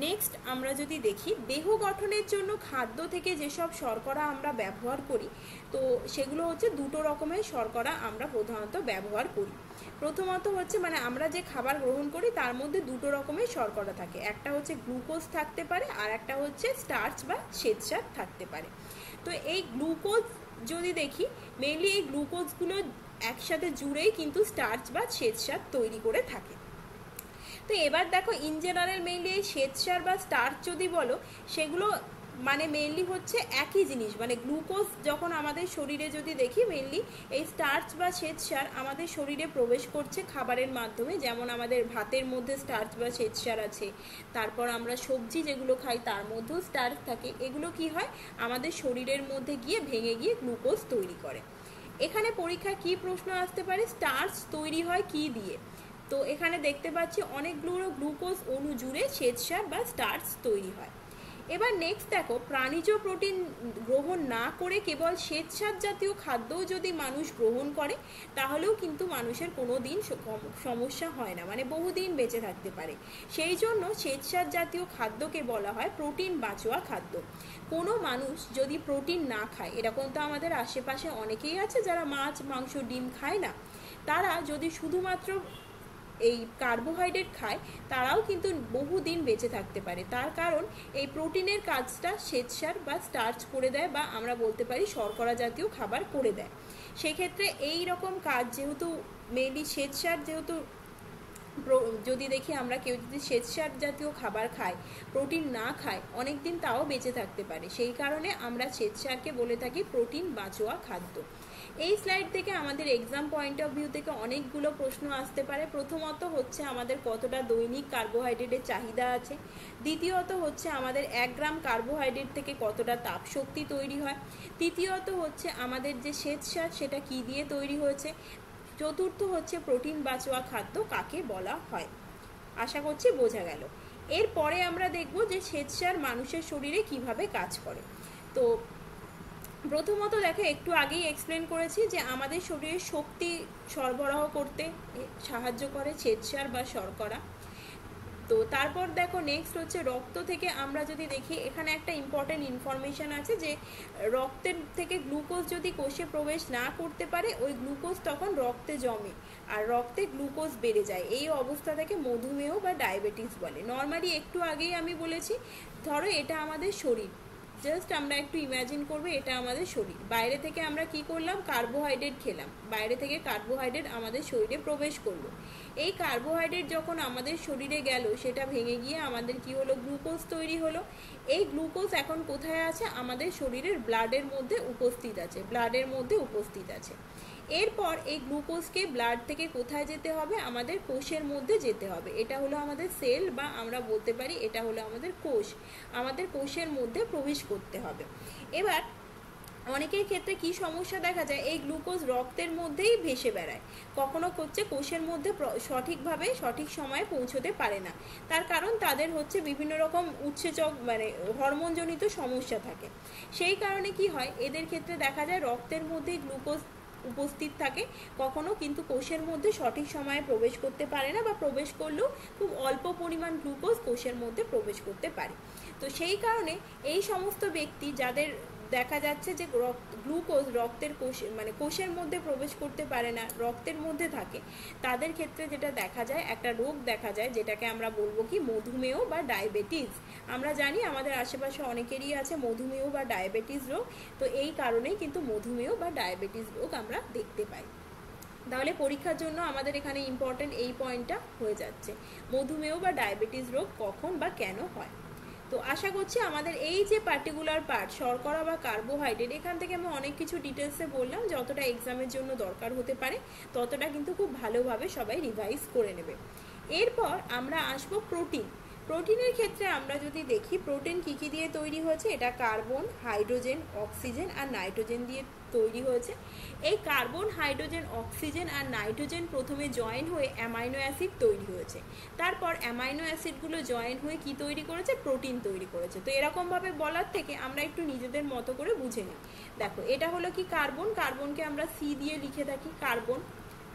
নেক্সট আমরা যদি দেখি দেহ গঠনের জন্য খাদ্য থেকে যেসব শর্করা আমরা ব্যবহার করি, তো সেগুলো হচ্ছে দুটো রকমের শর্করা আমরা প্রধানত ব্যবহার করি। প্রথমত হচ্ছে আমরা যে খাবার গ্রহণ করি তার মধ্যে দুটো রকমের শর্করা থাকে, একটা হচ্ছে গ্লুকোজ থাকতে পারে আর একটা হচ্ছে স্টার্চ বা শ্বেতসার থাকতে পারে। তো এই গ্লুকোজ যদি দেখি, মেইনলি এই গ্লুকোজগুলো একসাথে জুড়েই কিন্তু স্টার্চ বা শ্বেতসার তৈরি করে থাকে। তো এবার দেখো, ইন জেনারেল মেইনলি এই শ্বেতসার বা স্টার্চ যদি বলো, সেগুলো মেইনলি হচ্ছে একই জিনিস। গ্লুকোজ যখন আমাদের শরীরে যদি দেখি, মেইনলি এই স্টার্চ বা শ্বেতসার আমাদের শরীরে প্রবেশ করছে খাবারের মাধ্যমে। যেমন আমাদের ভাতের মধ্যে স্টার্চ বা শ্বেতসার আছে, তারপর আমরা সবজি যেগুলো খাই তার মধ্যেও স্টার্চ থাকে। এগুলো কি হয়, আমাদের শরীরের মধ্যে গিয়ে ভেঙে গিয়ে গ্লুকোজ তৈরি করে। এখানে পরীক্ষায় কি প্রশ্ন আসতে পারে, স্টার্চ তৈরি হয় কি দিয়ে? তো এখানে দেখতে পাচ্ছি অনেকগুলো গ্লুকোজ অণু জুড়ে শ্বেতসার বা স্টার্চ তৈরি হয়। এবার নেক্সট দেখো, প্রাণীজ প্রোটিন গ্রহণ না করে কেবল শ্বেতসার জাতীয় খাদ্যও যদি মানুষ গ্রহণ করে, তাহলেও কিন্তু মানুষের কোনো দিন সমস্যা হয় না, বহুদিন বেঁচে থাকতে পারে। সেই জন্য শ্বেতসার জাতীয় খাদ্যকে বলা হয় প্রোটিন বাঁচোয়া খাদ্য। কোনো মানুষ যদি প্রোটিন না খায়, এরকম তো আমাদের আশেপাশে অনেকেই আছে যারা মাছ, মাংস, ডিম খায় না, তারা যদি শুধুমাত্র এই কার্বোহাইড্রেট খায়, তারাও কিন্তু বহুদিন বেঁচে থাকতে পারে। তার কারণ এই প্রোটিনের কাজটা শ্বেতসার বা স্টার্চ করে দেয়, বা আমরা বলতে পারি শর্করা জাতীয় খাবার করে দেয়। সেক্ষেত্রে এই রকম কাজ যেহেতু মেইনলি শ্বেতসার, যেহেতু যদি দেখি আমরা কেউ যদি শ্বেতসার জাতীয় খাবার খায়, প্রোটিন না খায়, অনেক দিন তাও বেঁচে থাকতে পারে। সেই কারণে আমরা শ্বেতসারকে বলে থাকি প্রোটিন বাঁচোয়া খাদ্য। এই স্লাইড থেকে আমাদের এক্সাম পয়েন্ট অফ ভিউ থেকে অনেকগুলো প্রশ্ন আসতে পারে। প্রথমত হচ্ছে আমাদের কতটা দৈনিক কার্বোহাইড্রেটের চাহিদা আছে। দ্বিতীয়ত হচ্ছে আমাদের 1 গ্রাম কার্বোহাইড্রেট থেকে কতটা তাপ শক্তি তৈরি হয়। তৃতীয়ত হচ্ছে আমাদের যে শ্বেতসার সেটা কি দিয়ে তৈরি হয়েছে। চতুর্থ হচ্ছে প্রোটিন বাঁচোয়া খাদ্য কাকে বলা হয়। আশা করছি বোঝা গেল। এরপরে আমরা দেখব যে শ্বেতসার মানুষের শরীরে কিভাবে কাজ করে। তো প্রথমত দেখো, একটু আগেই এক্সপ্লেন করেছি যে আমাদের শরীরে শক্তি সরবরাহ করতে সাহায্য করে শ্বেতসার বা শর্করা। তো তারপর দেখো নেক্সট হচ্ছে রক্ত থেকে আমরা যদি দেখি, এখানে একটা ইম্পর্টেন্ট ইনফরমেশন আছে যে রক্তের থেকে গ্লুকোজ যদি কোষে প্রবেশ না করতে পারে, ওই গ্লুকোজ তখন রক্তে জমে আর রক্তে গ্লুকোজ বেড়ে যায়। এই অবস্থা থেকে মধুমেহ বা ডায়াবেটিস বলে। নর্মালি একটু আগেই আমি বলেছি, ধরো এটা আমাদের শরীর, জাস্ট আমরা একটু ইমাজিন করবো এটা আমাদের শরীর, বাইরে থেকে আমরা কি করলাম, কার্বোহাইড্রেট খেলাম, বাইরে থেকে কার্বোহাইড্রেট আমাদের শরীরে প্রবেশ করলো। এই কার্বোহাইড্রেট যখন আমাদের শরীরে গেল, সেটা ভেঙে গিয়ে আমাদের কি হলো, গ্লুকোজ তৈরি হলো। এই গ্লুকোজ এখন কোথায় আছে, আমাদের শরীরের ব্লাডের মধ্যে উপস্থিত আছে, ব্লাডের মধ্যে উপস্থিত আছে। এরপর এই গ্লুকোজকে ব্লাড থেকে কোথায় যেতে হবে, আমাদের কোষের মধ্যে যেতে হবে। এটা হলো আমাদের সেল, বা আমরা বলতে পারি এটা হলো আমাদের কোষ। আমাদের কোষের মধ্যে প্রবেশ করতে হবে। এবার অনেকের ক্ষেত্রে কি সমস্যা দেখা যায়, এই গ্লুকোজ রক্তের মধ্যেই ভেসে বেড়ায়, কখনো হচ্ছে কোষের মধ্যে সঠিকভাবে সঠিক সময়ে পৌঁছতে পারে না। তার কারণ তাদের হচ্ছে বিভিন্ন রকম উৎসেচক মানে হরমোনজনিত সমস্যা থাকে। সেই কারণে কি হয়, এদের ক্ষেত্রে দেখা যায় রক্তের মধ্যেই গ্লুকোজ উপস্থিত থাকে, কখনো কিন্তু কোষের মধ্যে সঠিক সময়ে প্রবেশ করতে পারে না, বা প্রবেশ করলেও খুব অল্প পরিমাণ গ্লুকোজ কোষের মধ্যে প্রবেশ করতে পারে। তো সেই কারণে এই সমস্ত ব্যক্তি যাদের দেখা যাচ্ছে যে গ্লুকোজ রক্তের কোষের মধ্যে প্রবেশ করতে পারে না, রক্তের মধ্যে থাকে, তাদের ক্ষেত্রে যেটা দেখা যায়, একটা রোগ দেখা যায় যেটাকে আমরা বলবো কি মধুমেহ বা ডায়াবেটিস। আমরা জানি আমাদের আশেপাশে অনেকেরই আছে মধুমেহ বা ডায়াবেটিস রোগ। তো এই কারণেই কিন্তু মধুমেহ বা ডায়াবেটিস রোগ আমরা দেখতে পাই। তাহলে পরীক্ষার জন্য আমাদের এখানে ইম্পর্টেন্ট এই পয়েন্টটা হয়ে যাচ্ছে, মধুমেহ বা ডায়াবেটিস রোগ কখন বা কেন হয়। তো আশা করছি আমাদের এই যে পার্টিকুলার পার্ট শর্করা বা কার্বোহাইড্রেট, এখান থেকে আমি অনেক কিছু ডিটেলসে বললাম, যতটা এক্সামের জন্য দরকার হতে পারে ততটা কিন্তু খুব ভালোভাবে সবাই রিভাইজ করে নেবে। এরপর আমরা আসবো প্রোটিন। প্রোটিনের ক্ষেত্রে আমরা যদি দেখি, প্রোটিন কী কী দিয়ে তৈরি হয়েছে, এটা কার্বন, হাইড্রোজেন, অক্সিজেন আর নাইট্রোজেন দিয়ে তৈরি হয়েছে। এই কার্বন, হাইড্রোজেন, অক্সিজেন আর নাইট্রোজেন প্রথমে জয়েন হয়ে অ্যামাইনো অ্যাসিড তৈরি হয়েছে। তারপর অ্যামাইনো অ্যাসিডগুলো জয়েন হয়ে কি তৈরি করেছে, প্রোটিন তৈরি করেছে। তো এরকমভাবে বলার থেকে আমরা একটু নিজেদের মতো করে বুঝে নিই। দেখো, এটা হলো কি কার্বন, কার্বনকে আমরা সি দিয়ে লিখে থাকি কার্বন।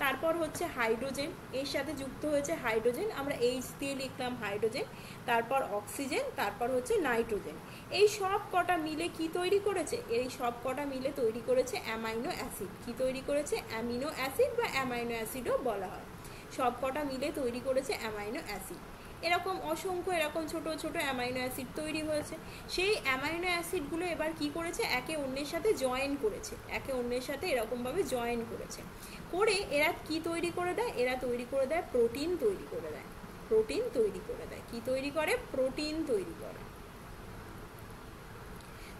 তারপর হচ্ছে হাইড্রোজেন, এর সাথে যুক্ত হয়েছে হাইড্রোজেন, আমরা এইচ দিয়ে লিখলাম হাইড্রোজেন। তারপর অক্সিজেন, তারপর হচ্ছে নাইট্রোজেন। এই সব কটা মিলে কি তৈরি করেছে, এই সব কটা মিলে তৈরি করেছে অ্যামাইনো অ্যাসিড। কি তৈরি করেছে, অ্যামিনো অ্যাসিড বা অ্যামাইনো অ্যাসিডও বলা হয়। সব কটা মিলে তৈরি করেছে অ্যামাইনো অ্যাসিড। এরকম অসংখ্য এরকম ছোট ছোট অ্যামাইনো অ্যাসিড তৈরি হয়েছে। সেই অ্যামাইনো অ্যাসিডগুলো এবার কি করেছে, একে অন্যের সাথে জয়েন করেছে, একে অন্যের সাথে এরকমভাবে জয়েন করেছে, করে এরা কি তৈরি করে দেয়, এরা তৈরি করে দেয় প্রোটিন তৈরি করে দেয়। প্রোটিন তৈরি করে দেয়, কি তৈরি করে, প্রোটিন তৈরি করে।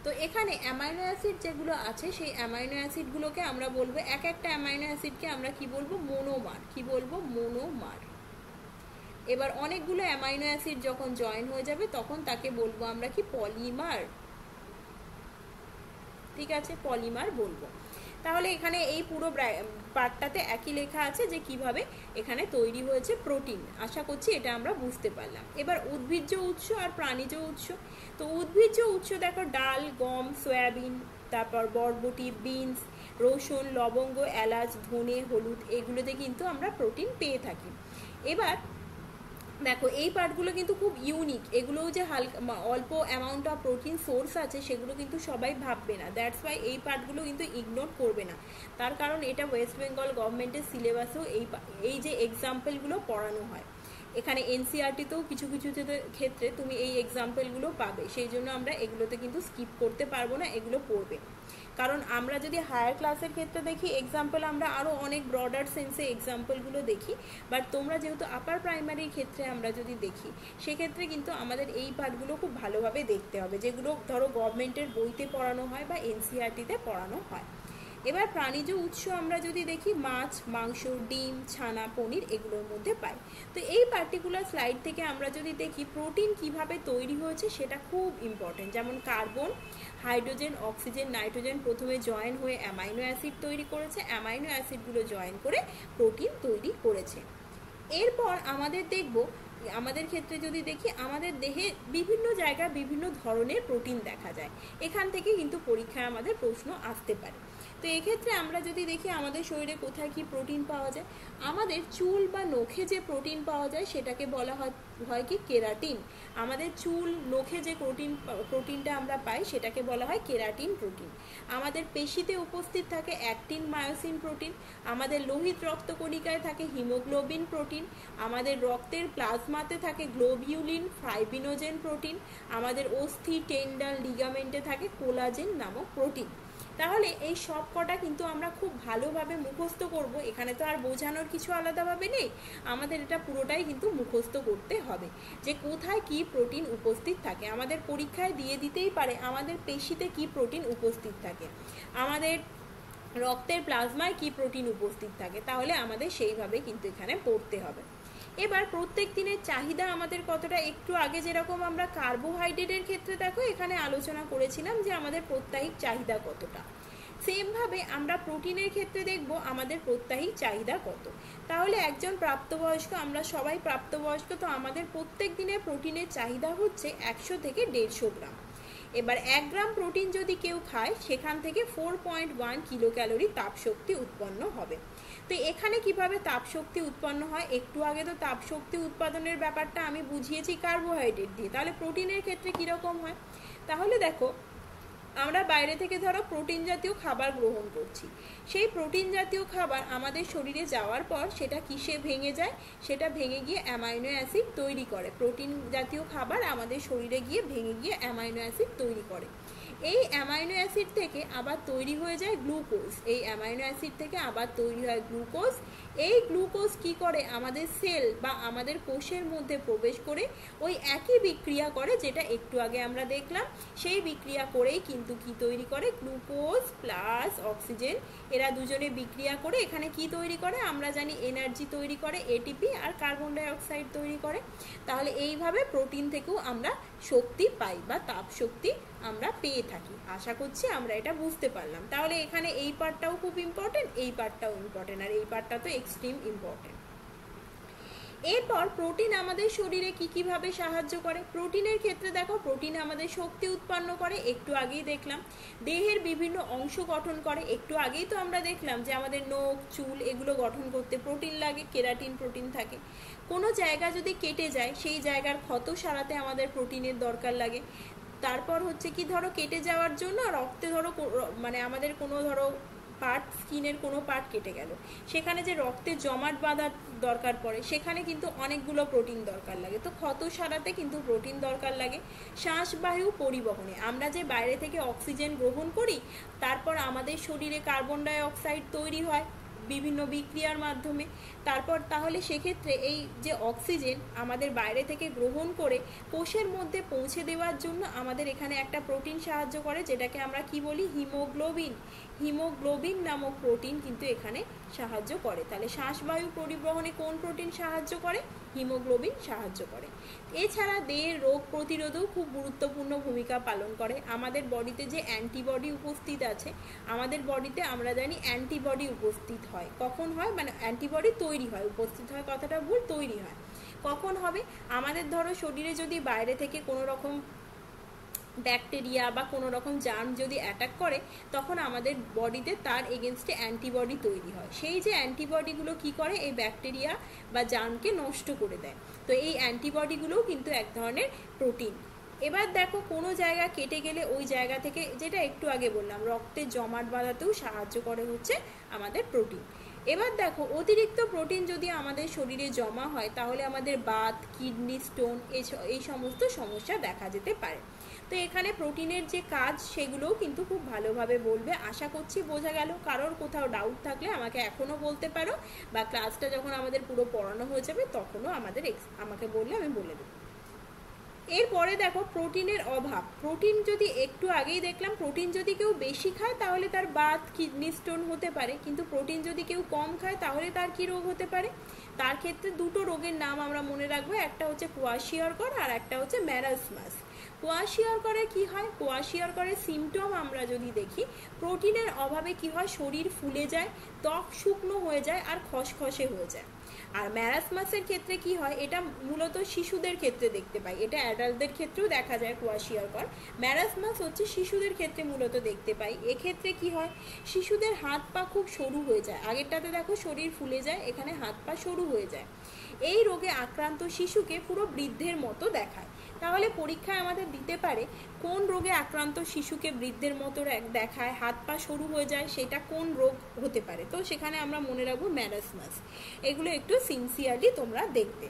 তো এখানে অ্যামাইনো অ্যাসিড যেগুলো আছে, সেই অ্যামাইনো অ্যাসিডগুলোকে আমরা বলবো, এক একটা অ্যামাইনো অ্যাসিডকে আমরা কি বলবো, মোনোমার। কি বলবো, মোনোমার। এবার অনেকগুলো অ্যামাইনো অ্যাসিড যখন জয়েন হয়ে যাবে তখন তাকে বলবো আমরা কি, পলিমার। ঠিক আছে, পলিমার বলবো। তাহলে এখানে এই পুরো পার্টটাতে একই লেখা আছে যে কিভাবে এখানে তৈরি হয়েছে প্রোটিন। আশা করছি এটা আমরা বুঝতে পারলাম। এবার উদ্ভিজ্জ উৎস আর প্রাণীজ উৎস। তো উদ্ভিজ্জ উৎস দেখো, ডাল, গম, সয়াবিন, তারপর বরবটি, বিনস, রসুন, লবঙ্গ, এলাচ, ধনে, হলুদ, এগুলোতে কিন্তু আমরা প্রোটিন পেয়ে থাকি। এবার দেখো, এই পার্টগুলো কিন্তু খুব ইউনিক, এগুলোও যে হালকা অল্প অ্যামাউন্ট অফ প্রোটিন সোর্স আছে সেগুলো কিন্তু সবাই ভাববে না। দ্যাটস ওয়াই এই পার্টগুলো কিন্তু ইগনোর করবে না, তার কারণ এটা ওয়েস্ট বেঙ্গল গভর্নমেন্টের সিলেবাসেও এই যে এক্সাম্পলগুলো পড়ানো হয়। এখানে এনসিআরটিতেও কিছু কিছু ক্ষেত্রে তুমি এই এক্সাম্পলগুলো পাবে, সেই জন্য আমরা এগুলোতে কিন্তু স্কিপ করতে পারবো না, এগুলো পড়বে। কারণ আমরা যদি হায়ার ক্লাসের ক্ষেত্রে দেখি এক্সাম্পল, আমরা আরও অনেক ব্রডার সেন্সে এক্সাম্পলগুলো দেখি, বাট তোমরা যেহেতু আপার প্রাইমারির ক্ষেত্রে আমরা যদি দেখি, সেক্ষেত্রে কিন্তু আমাদের এই পার্টগুলো খুব ভালোভাবে দেখতে হবে, যেগুলো ধরো গভর্নমেন্টের বইতে পড়ানো হয় বা এনসিআরটিতে পড়ানো হয়। এবার প্রাণীজ উৎস আমরা যদি দেখি, মাছ, মাংস, ডিম, ছানা, পনির, এগুলোর মধ্যে পাই। তো এই পার্টিকুলার স্লাইড থেকে আমরা যদি দেখি প্রোটিন কিভাবে তৈরি হয়েছে সেটা খুব ইম্পর্টেন্ট। যেমন কার্বন, হাইড্রোজেন, অক্সিজেন, নাইট্রোজেন প্রথমে জয়েন হয়ে অ্যামাইনো অ্যাসিড তৈরি করেছে, অ্যামাইনো অ্যাসিডগুলো জয়েন করে প্রোটিন তৈরি করেছে। এরপর আমাদের দেখব, আমাদের ক্ষেত্রে যদি দেখি, আমাদের দেহে বিভিন্ন জায়গায় বিভিন্ন ধরনের প্রোটিন দেখা যায়। এখান থেকে কিন্তু পরীক্ষায় আমাদের প্রশ্ন আসতে পারে। তো তো এক্ষেত্রে আমরা যদি দেখি আমাদের শরীরে কোথায় কি প্রোটিন পাওয়া যায়, আমাদের চুল বা নখে যে প্রোটিন পাওয়া যায় সেটাকে বলা হয় কি কেরাটিন। আমাদের চুল নখে যে প্রোটিনটা আমরা পাই সেটাকে বলা হয় কেরাটিন প্রোটিন। আমাদের পেশিতে উপস্থিত থাকে অ্যাক্টিন মায়োসিন প্রোটিন। আমাদের লোহিত রক্তকণিকায় থাকে হিমোগ্লোবিন প্রোটিন। আমাদের রক্তের প্লাজমাতে থাকে গ্লোবিউলিন ফাইব্রিনোজেন প্রোটিন। আমাদের অস্থি টেন্ডন লিগামেন্টে থাকে কোলাজেন নামক প্রোটিন। তাহলে এই সব কটা কিন্তু আমরা খুব ভালোভাবে মুখস্থ করব, এখানে তো আর বোঝানোর কিছু আলাদাভাবে নেই, আমাদের এটা পুরোটাই কিন্তু মুখস্থ করতে হবে যে কোথায় কি প্রোটিন উপস্থিত থাকে। আমাদের পরীক্ষায় দিয়ে দিতেই পারে আমাদের পেশিতে কি প্রোটিন উপস্থিত থাকে, আমাদের রক্তের প্লাজমায় কি প্রোটিন উপস্থিত থাকে, তাহলে আমাদের সেইভাবে কিন্তু এখানে পড়তে হবে। এবার প্রত্যেক দিনের চাহিদা আমাদের কতটা, একটু আগে যেরকম আমরা কার্বোহাইড্রেটের ক্ষেত্রে দেখো এখানে আলোচনা করেছিলাম যে আমাদের প্রত্যাহিক চাহিদা কতটা, সেমভাবে আমরা প্রোটিনের ক্ষেত্রে দেখব আমাদের প্রত্যাহিক চাহিদা কত। তাহলে একজন প্রাপ্তবয়স্ক, আমরা সবাই প্রাপ্তবয়স্ক, তো আমাদের প্রত্যেক দিনের প্রোটিনের চাহিদা হচ্ছে 100 থেকে 150 গ্রাম। এবার 1 গ্রাম প্রোটিন যদি কেউ খায় সেখান থেকে 4.1 কিলো ক্যালোরি তাপশক্তি উৎপন্ন হবে। তো এখানে কিভাবে তাপশক্তি উৎপন্ন হয়, একটু আগে তো তাপশক্তি উৎপাদনের ব্যাপারটা আমি বুঝিয়েছি কার্বোহাইড্রেট দিয়ে, তাহলে প্রোটিনের ক্ষেত্রে কীরকম হয়, তাহলে দেখো আমরা বাইরে থেকে ধরো প্রোটিন জাতীয় খাবার গ্রহণ করছি, সেই প্রোটিন জাতীয় খাবার আমাদের শরীরে যাওয়ার পর সেটা কিসে ভেঙে যায়, সেটা ভেঙে গিয়ে অ্যামাইনো অ্যাসিড তৈরি করে। প্রোটিন জাতীয় খাবার আমাদের শরীরে গিয়ে ভেঙে গিয়ে অ্যামাইনো অ্যাসিড তৈরি করে। এই অ্যামাইনো অ্যাসিড থেকে আবার তৈরি হয়ে যায় গ্লুকোজ, এই অ্যামাইনো অ্যাসিড থেকে আবার তৈরি হয় গ্লুকোজ। এই গ্লুকোজ কি করে, আমাদের সেল বা আমাদের কোষের মধ্যে প্রবেশ করে ওই একই বিক্রিয়া করে যেটা একটু আগে আমরা দেখলাম, সেই বিক্রিয়া করেই কিন্তু কি তৈরি করে, গ্লুকোজ প্লাস অক্সিজেন, এরা দুজনে বিক্রিয়া করে এখানে কি তৈরি করে, আমরা জানি এনার্জি তৈরি করে, এটিপি আর কার্বন ডাই অক্সাইড তৈরি করে। তাহলে এইভাবে প্রোটিন থেকেও আমরা শক্তি পাই বা তাপ শক্তি আমরা পেয়ে থাকি। আশা করছি আমরা এটা বুঝতে পারলাম। তাহলে এখানে এই পার্টটাও খুব ইম্পর্টেন্ট, এই পার্টটাও ইম্পর্টেন্ট, আর এই পার্টটা তো এক্সট্রিম ইম্পর্টেন্ট। এরপর প্রোটিন আমাদের শরীরে কিভাবে সাহায্য করে, প্রোটিনের ক্ষেত্রে দেখো প্রোটিন আমাদের শক্তি উৎপন্ন করে, একটু আগেই দেখলাম। দেহের বিভিন্ন অংশ গঠন করে, একটু আগেই তো আমরা দেখলাম যে আমাদের নখ চুল এগুলো গঠন করতে প্রোটিন লাগে, কেরাটিন প্রোটিন থাকে। কোনো জায়গা যদি কেটে যায় সেই জায়গার ক্ষত সারাতে আমাদের প্রোটিনের দরকার লাগে। তারপর হচ্ছে কি, ধরো কেটে যাওয়ার জন্য রক্তে ধরো মানে আমাদের কোনো ধরো পার্ট, স্কিনের কোনো পার্ট কেটে গেল, সেখানে যে রক্তে জমাট বাঁধার দরকার পড়ে সেখানে কিন্তু অনেকগুলো প্রোটিন দরকার লাগে, তো ক্ষত সারাতে কিন্তু প্রোটিন দরকার লাগে। শ্বাসবায়ু পরিবহনে, আমরা যে বাইরে থেকে অক্সিজেন গ্রহণ করি তারপর আমাদের শরীরে কার্বন ডাই অক্সাইড তৈরি হয় বিভিন্ন বিক্রিয়ার মাধ্যমে, তারপর তাহলে সেক্ষেত্রে এই যে অক্সিজেন আমাদের বাইরে থেকে গ্রহণ করে কোষের মধ্যে পৌঁছে দেওয়ার জন্য আমাদের এখানে একটা প্রোটিন সাহায্য করে, যেটাকে আমরা কি বলি, হিমোগ্লোবিন। হিমোগ্লোবিন নামক প্রোটিন কিন্তু এখানে সাহায্য করে। তাহলে শ্বাসবায়ু পরিবহনে কোন প্রোটিন সাহায্য করে, হিমোগ্লোবিন সাহায্য করে। এছাড়া দেহের রোগ প্রতিরোধেও খুব গুরুত্বপূর্ণ ভূমিকা পালন করে। আমাদের বডিতে যে অ্যান্টিবডি উপস্থিত আছে, আমাদের বডিতে আমরা জানি অ্যান্টিবডি উপস্থিত হয়, কখন হয়, মানে অ্যান্টিবডি তৈরি হয়, উপস্থিত হয় কথাটা ভুল, তৈরি হয় কখন হবে, আমাদের ধরো শরীরে যদি বাইরে থেকে কোনো রকম ব্যাকটেরিয়া বা কোনো রকম জার্ম যদি অ্যাটাক করে তখন আমাদের বডিতে তার এগেনস্টে অ্যান্টিবডি তৈরি হয়। সেই যে অ্যান্টিবডিগুলো কি করে, এই ব্যাকটেরিয়া বা জার্মকে নষ্ট করে দেয়। তো এই অ্যান্টিবডিগুলোও কিন্তু এক ধরনের প্রোটিন। এবার দেখো কোনো জায়গা কেটে গেলে ওই জায়গা থেকে, যেটা একটু আগে বললাম, রক্তের জমাট বাঁধাতেও সাহায্য করে হচ্ছে আমাদের প্রোটিন। এবার দেখো অতিরিক্ত প্রোটিন যদি আমাদের শরীরে জমা হয় তাহলে আমাদের বাত, কিডনি স্টোন এই সমস্ত সমস্যা দেখা যেতে পারে। তো এখানে প্রোটিনের যে কাজ সেগুলোও কিন্তু খুব ভালোভাবে বলবে। আশা করছি বোঝা গেল। কারোর কোথাও ডাউট থাকলে আমাকে এখনও বলতে পারো, বা ক্লাসটা যখন আমাদের পুরো পড়ানো হয়ে যাবে তখনও আমাকে বললে আমি বলে দেবো। এরপরে দেখো প্রোটিনের অভাব। প্রোটিন যদি একটু আগেই দেখলাম, প্রোটিন যদি কেউ বেশি খায় তাহলে তার বাত, কিডনি স্টোন হতে পারে, কিন্তু প্রোটিন যদি কেউ কম খায় তাহলে তার কি রোগ হতে পারে, তার ক্ষেত্রে দুটো রোগের নাম আমরা মনে রাখবো, একটা হচ্ছে কোয়াশিয়রকর আর একটা হচ্ছে ম্যারাসমাস। কোয়াশিয়রকরে কি হয়, কোয়াশিয়রকরের সিমটম আমরা যদি দেখি, প্রোটিনের অভাবে কি হয়, শরীর ফুলে যায়, ত্বক শুকনো হয়ে যায় আর খসখসে হয়ে যায়। আর ম্যারাসমাসের ক্ষেত্রে কি হয়, এটা মূলত শিশুদের ক্ষেত্রে দেখতে পাই, এটা অ্যাডাল্টদের ক্ষেত্রেও দেখা যায় কোয়াশিয়রকর। ম্যারাসমাস হচ্ছে শিশুদের ক্ষেত্রে মূলত দেখতে পাই। এক্ষেত্রে কি হয়, শিশুদের হাত পা খুব সরু হয়ে যায়, আগেরটাতে দেখো শরীর ফুলে যায়, এখানে হাত পা সরু হয়ে যায়। এই রোগে আক্রান্ত শিশুকে পুরো বৃদ্ধের মতো দেখায়। তাহলে পরীক্ষায় আমাদের দিতে পারে কোন রোগে আক্রান্ত শিশুকে বৃদ্ধের মতো দেখায়, হাত পা সরু হয়ে যায়, সেটা কোন রোগ হতে পারে। তো সেখানে আমরা মনে রাখবো ম্যারাসমাস। এগুলো একটু সিনসিয়ারলি তোমরা দেখবে।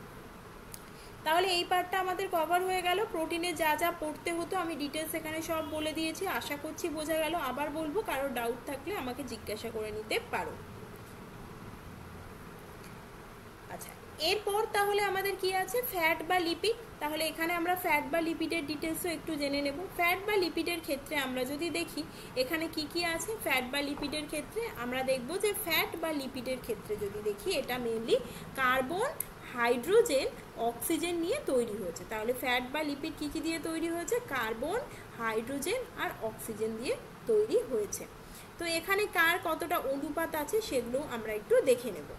তাহলে এই পার্টটা আমাদের কভার হয়ে গেল। প্রোটিনে যা যা পড়তে হতো আমি ডিটেলস এখানে সব বলে দিয়েছি, আশা করছি বোঝা গেল। আবার বলবো, কারো ডাউট থাকলে আমাকে জিজ্ঞাসা করে নিতে পারো। আচ্ছা, এরপর তাহলে আমাদের কি আছে, ফ্যাট বা লিপিড। তাহলে এখানে আমরা ফ্যাট বা লিপিডের ডিটেলসও একটু জেনে নেব। ফ্যাট বা লিপিডের ক্ষেত্রে আমরা যদি দেখি এখানে কি কি আছে, ফ্যাট বা লিপিডের ক্ষেত্রে আমরা দেখব যে ফ্যাট বা লিপিডের ক্ষেত্রে যদি দেখি এটা মেইনলি কার্বন, হাইড্রোজেন, অক্সিজেন নিয়ে তৈরি হয়েছে। তাহলে ফ্যাট বা লিপিড কি কি দিয়ে তৈরি হয়েছে, কার্বন, হাইড্রোজেন আর অক্সিজেন দিয়ে তৈরি হয়েছে। তো এখানে কার কতটা অনুপাত আছে সেগুলো আমরা একটু দেখে নেব।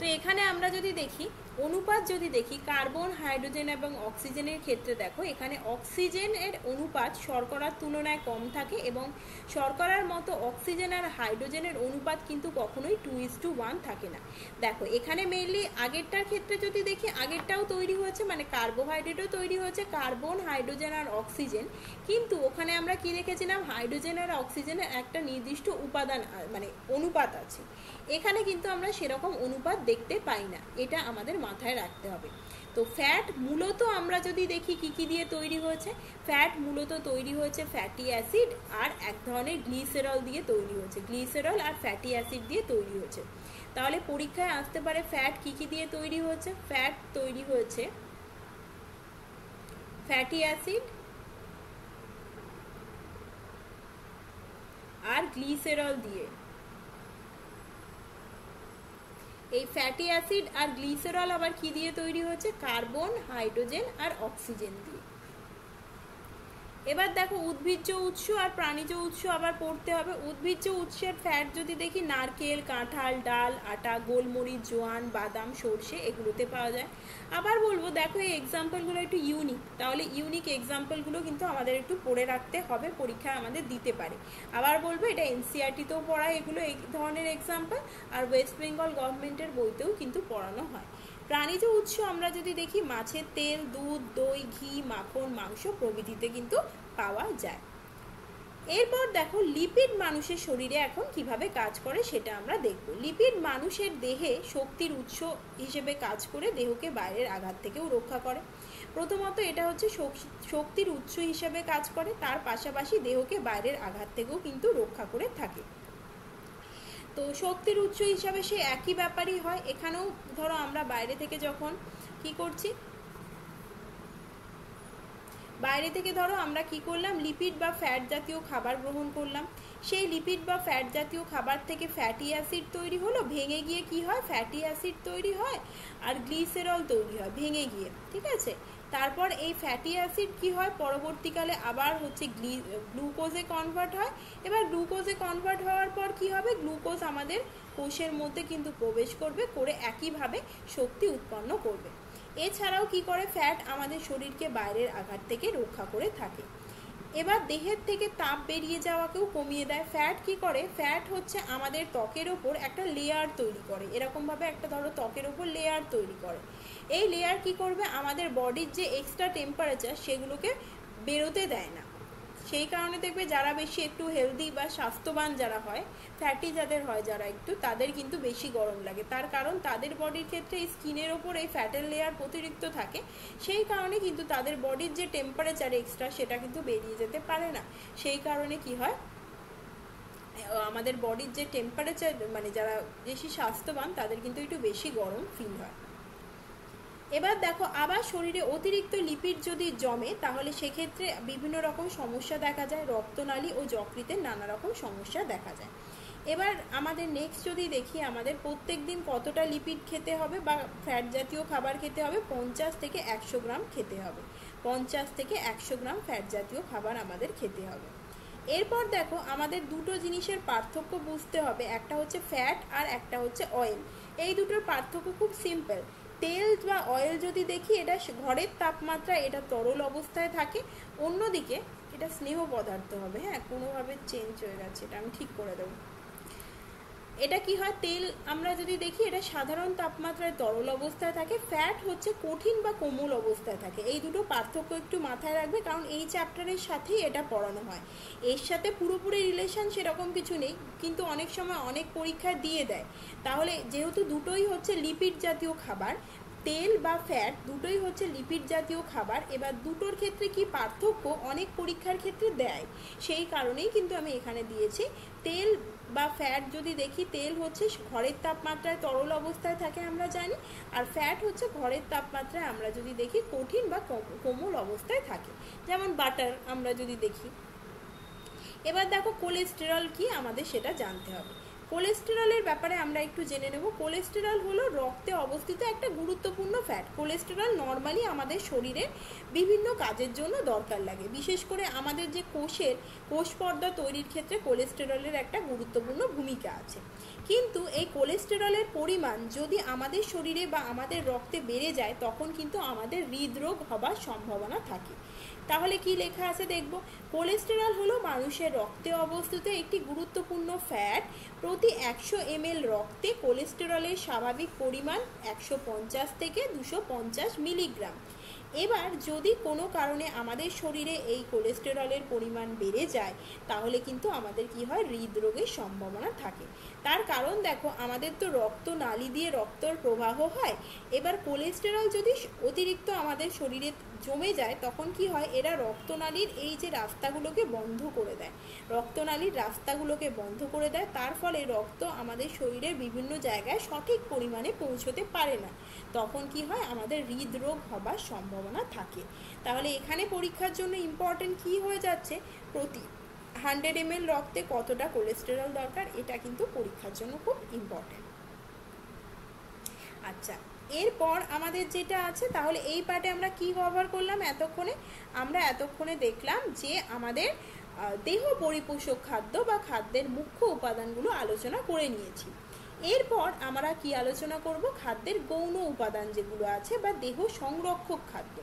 তো এখানে আমরা যদি দেখি অনুপাত, যদি দেখি কার্বন, হাইড্রোজেন এবং অক্সিজেনের ক্ষেত্রে দেখো এখানে অক্সিজেনের অনুপাত শর্করার তুলনায় কম থাকে, এবং শর্করার মতো অক্সিজেন আর হাইড্রোজেনের অনুপাত কিন্তু কখনোই 2:1 থাকে না। দেখো এখানে মেইনলি আগেরটার ক্ষেত্রে যদি দেখি, আগেরটাও তৈরি হয়েছে, মানে কার্বোহাইড্রেটও তৈরি হয়েছে, কার্বন, হাইড্রোজেন আর অক্সিজেন, কিন্তু ওখানে আমরা কি দেখেছিলাম, হাইড্রোজেন আর অক্সিজেনের একটা নির্দিষ্ট উপাদান মানে অনুপাত আছে। এখানে কিন্তু আমরা সেরকম অনুপাত দেখতে পাই না, এটা আমাদের মাথায় রাখতে হবে। তো ফ্যাট মূলত আমরা যদি দেখি কি কি দিয়ে তৈরি হয়েছে, ফ্যাট মূলত তৈরি হয়েছে ফ্যাটি অ্যাসিড আর এক ধরনের গ্লিসেরল দিয়ে তৈরি হয়েছে, গ্লিসেরল আর ফ্যাটি অ্যাসিড দিয়ে তৈরি হয়েছে। তাহলে পরীক্ষায় আসতে পারে ফ্যাট কি কি দিয়ে তৈরি হয়েছে, ফ্যাট তৈরি হয়েছে ফ্যাটি অ্যাসিড আর গ্লিসেরল দিয়ে। এই ফ্যাটি অ্যাসিড আর গ্লিসেরল আবার কি দিয়ে তৈরি হয়েছে, কার্বন, হাইড্রোজেন আর অক্সিজেন দিয়ে। এবার দেখো উদ্ভিজ্জ উৎস আর প্রাণীজ উৎস আবার পড়তে হবে। উদ্ভিজ্জ উৎসের ফ্যাট যদি দেখি নারকেল, কাঁঠাল, ডাল, আটা, গোলমরিচ, জোয়ান, বাদাম, সর্ষে এগুলোতে পাওয়া যায়। আবার বলবো দেখো এই এক্সাম্পলগুলো একটু ইউনিক, তাহলে ইউনিক এক্সাম্পলগুলো কিন্তু আমাদের একটু পড়ে রাখতে হবে, পরীক্ষায় আমাদের দিতে পারে। আবার বলবো এটা এনসিইআরটিতেও পড়ায় এগুলো, এই ধরনের এক্সাম্পল, আর ওয়েস্ট বেঙ্গল গভর্নমেন্টের বইতেও কিন্তু পড়ানো হয়। প্রাণীজ উৎস আমরা যদি দেখি মাছের তেল, দুধ, দই, ঘি, মাখন, মাংস প্রভৃতিতে কিন্তু পাওয়া যায়। এরপর দেখো লিপিড মানুষের শরীরে এখন কিভাবে কাজ করে সেটা আমরা দেখব। লিপিড মানুষের দেহে শক্তির উৎস হিসেবে কাজ করে দেহকে বাইরের আঘাত থেকেও রক্ষা করে। প্রথমত এটা হচ্ছে শক্তির উৎস হিসেবে কাজ করে, তার পাশাপাশি দেহকে বাইরের আঘাত থেকেও কিন্তু রক্ষা করে থাকে। তো শক্তির উৎস হিসাবে সে একই ব্যাপারই হয়। এখানেও ধরো আমরা বাইরে থেকে যখন কি করছি, বাইরে থেকে ধরো আমরা কি করলাম, লিপিড বা ফ্যাট জাতীয় খাবার গ্রহণ করলাম, সেই লিপিড বা ফ্যাট জাতীয় খাবার থেকে ফ্যাটি অ্যাসিড তৈরি হলো, ভেঙে গিয়ে কি হয়, ফ্যাটি অ্যাসিড তৈরি হয় আর গ্লিসেরল তৈরি হয় ভেঙে গিয়ে, ঠিক আছে। তারপর এই ফ্যাটি অ্যাসিড কি হয়, পরবর্তীকালে আবার হচ্ছে গ্লুকোজে কনভার্ট হয়। এবার গ্লুকোজে কনভার্ট হওয়ার পর কি হবে, গ্লুকোজ আমাদের কোষের মধ্যে কিন্তু প্রবেশ করবে, করে একইভাবে শক্তি উৎপন্ন করবে। এছাড়াও কি করে, ফ্যাট আমাদের শরীরকে বাইরের আঘাত থেকে রক্ষা করে থাকে। এবার দেহের থেকে তাপ বেরিয়ে যাওয়াকেও কমিয়ে দেয়। ফ্যাট কি করে, ফ্যাট হচ্ছে আমাদের ত্বকের ওপর একটা লেয়ার তৈরি করে, এরকমভাবে একটা ধরো ত্বকের ওপর লেয়ার তৈরি করে। এই লেয়ার কি করবে, আমাদের বডির যে এক্সট্রা টেম্পারেচার সেগুলোকে বেরোতে দেয় না। সেই কারণে দেখবে যারা বেশি একটু হেলদি বা স্বাস্থ্যবান যারা হয়, ফ্যাটি যাদের হয় যারা একটু, তাদের কিন্তু বেশি গরম লাগে। তার কারণ তাদের বডির ক্ষেত্রে এই স্কিনের ওপর এই ফ্যাটের লেয়ার অতিরিক্ত থাকে, সেই কারণে কিন্তু তাদের বডির যে টেম্পারেচার এক্সট্রা সেটা কিন্তু বেরিয়ে যেতে পারে না। সেই কারণে কি হয়, আমাদের বডির যে টেম্পারেচার মানে যারা বেশি স্বাস্থ্যবান তাদের কিন্তু একটু বেশি গরম ফিল হয়। এবার দেখো আবার শরীরে অতিরিক্ত লিপিড যদি জমে তাহলে সেক্ষেত্রে বিভিন্ন রকম সমস্যা দেখা যায়, রক্তনালী ও যকৃতে নানা রকম সমস্যা দেখা যায়। এবার আমাদের নেক্সট যদি দেখি, আমাদের প্রত্যেক দিন কতটা লিপিড খেতে হবে বা ফ্যাট জাতীয় খাবার খেতে হবে, 50 থেকে 100 গ্রাম খেতে হবে। 50 থেকে 100 গ্রাম ফ্যাট জাতীয় খাবার আমাদের খেতে হবে। এরপর দেখো আমাদের দুটো জিনিসের পার্থক্য বুঝতে হবে, একটা হচ্ছে ফ্যাট আর একটা হচ্ছে অয়েল। এই দুটোর পার্থক্য খুব সিম্পল। তেল বা অয়েল যদি দেখি এটা ঘরের তাপমাত্রায় এটা তরল অবস্থায় থাকে, অন্যদিকে এটা স্নেহ পদার্থ হবে। হ্যাঁ, কোনোভাবে চেঞ্জ হয়ে গেছে, এটা আমি ঠিক করে দেবো। এটা কি হয়, তেল আমরা যদি দেখি এটা সাধারণ তাপমাত্রায় তরল অবস্থায় থাকে, ফ্যাট হচ্ছে কঠিন বা কোমল অবস্থায় থাকে। এই দুটো পার্থক্য একটু মাথায় রাখবে, কারণ এই চ্যাপ্টারের সাথেই এটা পড়ানো হয়। এর সাথে পুরোপুরি রিলেশন সেরকম কিছু নেই, কিন্তু অনেক সময় অনেক পরীক্ষায় দিয়ে দেয়। তাহলে যেহেতু দুটোই হচ্ছে লিপিড জাতীয় খাবার, তেল বা ফ্যাট দুটোই হচ্ছে লিপিড জাতীয় খাবার, এবার দুটোর ক্ষেত্রে কি পার্থক্য অনেক পরীক্ষার ক্ষেত্রে দেয়, সেই কারণেই কিন্তু আমি এখানে দিয়েছি। তেল বা ফ্যাট যদি দেখি, তেল হচ্ছে ঘরের তাপমাত্রায় তরল অবস্থায় থাকে আমরা জানি, আর ফ্যাট হচ্ছে ঘরের তাপমাত্রায় আমরা যদি দেখি কঠিন বা কোমল অবস্থায় থাকে, যেমন বাটার আমরা যদি দেখি। এবার দেখো কোলেস্টেরল কি, আমাদের সেটা জানতে হবে। কোলেস্টেরলের ব্যাপারে আমরা একটু জেনে নেব। কোলেস্টেরল হলো রক্তে অবস্থিত একটা গুরুত্বপূর্ণ ফ্যাট। কোলেস্টেরল নর্মালি আমাদের শরীরের বিভিন্ন কাজের জন্য দরকার লাগে, বিশেষ করে আমাদের যে কোষ পর্দা তৈরির ক্ষেত্রে কোলেস্টেরলের একটা গুরুত্বপূর্ণ ভূমিকা আছে। কিন্তু এই কোলেস্টেরলের পরিমাণ যদি আমাদের শরীরে বা আমাদের রক্তে বেড়ে যায়, তখন কিন্তু আমাদের হৃদরোগ হবার সম্ভাবনা থাকে। তাহলে কি লেখা আছে দেখব। কোলেস্টেরল হলো মানুষের রক্তে অবস্থিত একটি গুরুত্বপূর্ণ ফ্যাট। প্রতি 100 ml রক্তে কোলেস্টেরলের স্বাভাবিক পরিমাণ 150 থেকে 250 মিলিগ্রাম। এবার যদি কোনো কারণে আমাদের শরীরে এই কোলেস্টেরলের পরিমাণ বেড়ে যায়, তাহলে কিন্তু আমাদের কি হয়, হৃদরোগের সম্ভাবনা থাকে। তার কারণ দেখো, আমাদের তো রক্তনালী দিয়ে রক্তের প্রবাহ হয়। এবার কোলেস্টেরল যদি অতিরিক্ত আমাদের শরীরে জমে যায়, তখন কি হয়, এরা রক্তনালীর এই যে রাস্তাগুলোকে বন্ধ করে দেয়, রক্তনালীর রাস্তাগুলোকে বন্ধ করে দেয়। তার ফলে রক্ত আমাদের শরীরের বিভিন্ন জায়গায় সঠিক পরিমাণে পৌঁছতে পারে না, তখন কি হয়, আমাদের হৃদরোগ হবার সম্ভাবনা থাকে। তাহলে এখানে পরীক্ষার জন্য ইম্পর্টেন্ট কি হয়ে যাচ্ছে, প্রতি 100 ml রক্তে কতটা কোলেস্টেরল দরকার, এটা কিন্তু পরীক্ষার জন্য খুব ইম্পর্টেন্ট। আচ্ছা, এরপর আমাদের যেটা আছে, তাহলে এই পার্টে আমরা কি কভার করলাম আমরা এতক্ষণে দেখলাম যে আমাদের দেহ পরিপোষক খাদ্য বা খাদ্যের মুখ্য উপাদানগুলো আলোচনা করে নিয়েছি। এরপর আমরা কি আলোচনা করব, খাদ্যের গৌণ উপাদান যেগুলো আছে বা দেহ সংরক্ষক খাদ্য।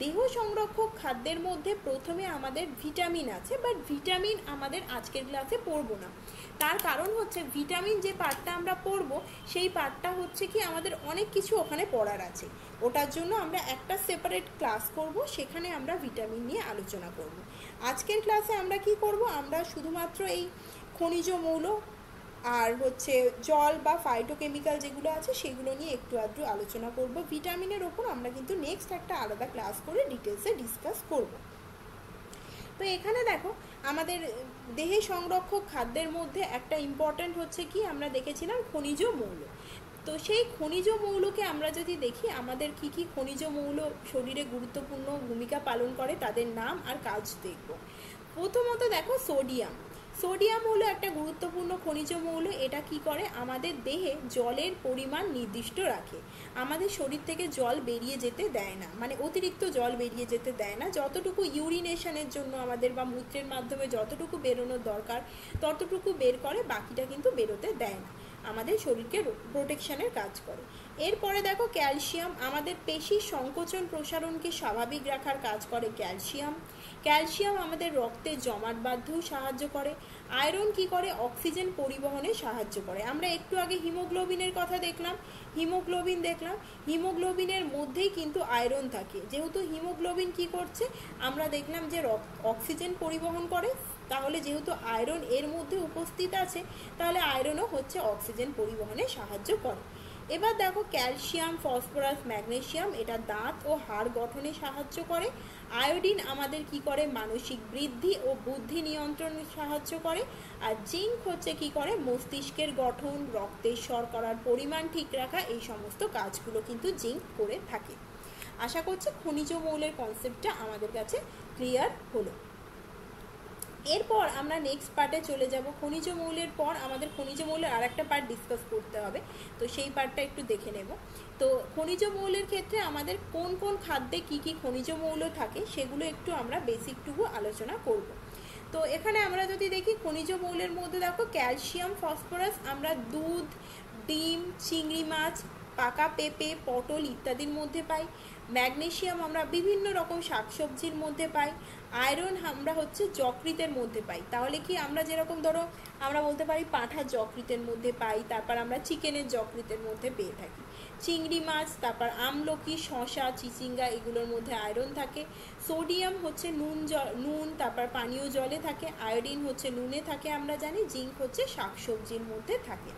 দেহ সংরক্ষক খাদ্যের মধ্যে প্রথমে আমাদের ভিটামিন আছে, বাট ভিটামিন আমাদের আজকের ক্লাসে পড়বো না। তার কারণ হচ্ছে ভিটামিন যে পার্টটা আমরা পড়বো, সেই পার্টটা হচ্ছে কি আমাদের অনেক কিছু ওখানে পড়ার আছে। ওটার জন্য আমরা একটা সেপারেট ক্লাস করব, সেখানে আমরা ভিটামিন নিয়ে আলোচনা করব। আজকের ক্লাসে আমরা কি করব, আমরা শুধুমাত্র এই খনিজ মৌল আর হচ্ছে জল বা ফাইটোকেমিক্যাল যেগুলো আছে সেগুলো নিয়ে একটু আধটু আলোচনা করব। ভিটামিনের ওপর আমরা কিন্তু নেক্সট একটা আলাদা ক্লাস করে ডিটেলসে ডিসকাস করব। তো এখানে দেখো, আমাদের দেহে সংরক্ষক খাদ্যের মধ্যে একটা ইম্পর্ট্যান্ট হচ্ছে কি, আমরা দেখেছিলাম খনিজ মৌল। তো সেই খনিজ মৌলকে আমরা যদি দেখি, আমাদের কি কি খনিজ মৌল শরীরে গুরুত্বপূর্ণ ভূমিকা পালন করে, তাদের নাম আর কাজ দেখব। প্রথমত দেখো, সোডিয়াম হলো একটা গুরুত্বপূর্ণ খনিজ মৌল। এটা কি করে, আমাদের দেহে জলের পরিমাণ নির্দিষ্ট রাখে। আমাদের শরীর থেকে জল বেরিয়ে যেতে দেয় না, মানে অতিরিক্ত জল বেরিয়ে যেতে দেয় না। যতটুকু ইউরিনেশনের জন্য আমাদের বা মূত্রের মাধ্যমে যতটুকু বেরোনোর দরকার ততটুকু বের করে, বাকিটা কিন্তু বেরোতে দেয় না, আমাদের শরীরকে প্রোটেকশনের কাজ করে। এরপরে দেখো ক্যালসিয়াম, আমাদের পেশির সংকোচন প্রসারণকে স্বাভাবিক রাখার কাজ করে ক্যালসিয়াম আমাদের রক্তের জমাট বাঁধতেও সাহায্য করে। আয়রন কি করে, অক্সিজেন পরিবহনে সাহায্য করে। আমরা একটু আগে হিমোগ্লোবিনের কথা দেখলাম, হিমোগ্লোবিনের মধ্যেই কিন্তু আয়রন থাকে। যেহেতু হিমোগ্লোবিন কি করছে, আমরা দেখলাম যে অক্সিজেন পরিবহন করে, তাহলে যেহেতু আয়রন এর মধ্যে উপস্থিত আছে, তাহলে আয়রনও হচ্ছে অক্সিজেন পরিবহনে সাহায্য করে। এবার দেখো ক্যালসিয়াম, ফসফরাস, ম্যাগনেসিয়াম এটা দাঁত ও হাড় গঠনে সাহায্য করে। আয়োডিন আমাদের কি করে, মানসিক বৃদ্ধি ও বুদ্ধি নিয়ন্ত্রণে সাহায্য করে। আর জিঙ্ক হচ্ছে কি করে, মস্তিষ্কের গঠন, রক্তের শর্করার পরিমাণ ঠিক রাখা, এই সমস্ত কাজগুলো কিন্তু জিঙ্ক করে থাকে। আশা করছি খনিজ মৌলের কনসেপ্টটা আমাদের কাছে ক্লিয়ার হলো। এরপর আমরা নেক্সট পার্টে চলে যাব। খনিজ মৌলের পর আমাদের খনিজ মৌলের আর একটা পার্ট ডিসকাস করতে হবে, তো সেই পার্টটা একটু দেখে নেব। তো খনিজ মৌলের ক্ষেত্রে আমাদের কোন কোন খাদ্যে কি কি খনিজ মৌল থাকে, সেগুলো একটু আমরা বেসিকটুকু আলোচনা করব। তো এখানে আমরা যদি দেখি খনিজ মৌলের মধ্যে দেখো ক্যালসিয়াম, ফসফরাস আমরা দুধ, ডিম, চিংড়ি মাছ, পাকা পেঁপে, পটল ইত্যাদির মধ্যে পাই। ম্যাগনেসিয়াম আমরা বিভিন্ন রকম শাকসবজির মধ্যে পাই। আয়রন আমরা হচ্ছে যকৃতের মধ্যে পাই। তাহলে কি আমরা যেরকম ধরো আমরা বলতে পারি পাঁঠার যকৃতের মধ্যে পাই, তারপর আমরা চিকেনের যকৃতের মধ্যে পেয়ে থাকি। চিংড়ি মাছ, তারপর আমলকি, শসা, চিচিঙ্গা এগুলোর মধ্যে আয়রন থাকে। সোডিয়াম হচ্ছে নুন, তারপর পানীয় জলে থাকে। আয়োডিন হচ্ছে নুনে থাকে আমরা জানি। জিঙ্ক হচ্ছে শাকসবজির মধ্যে থাকে।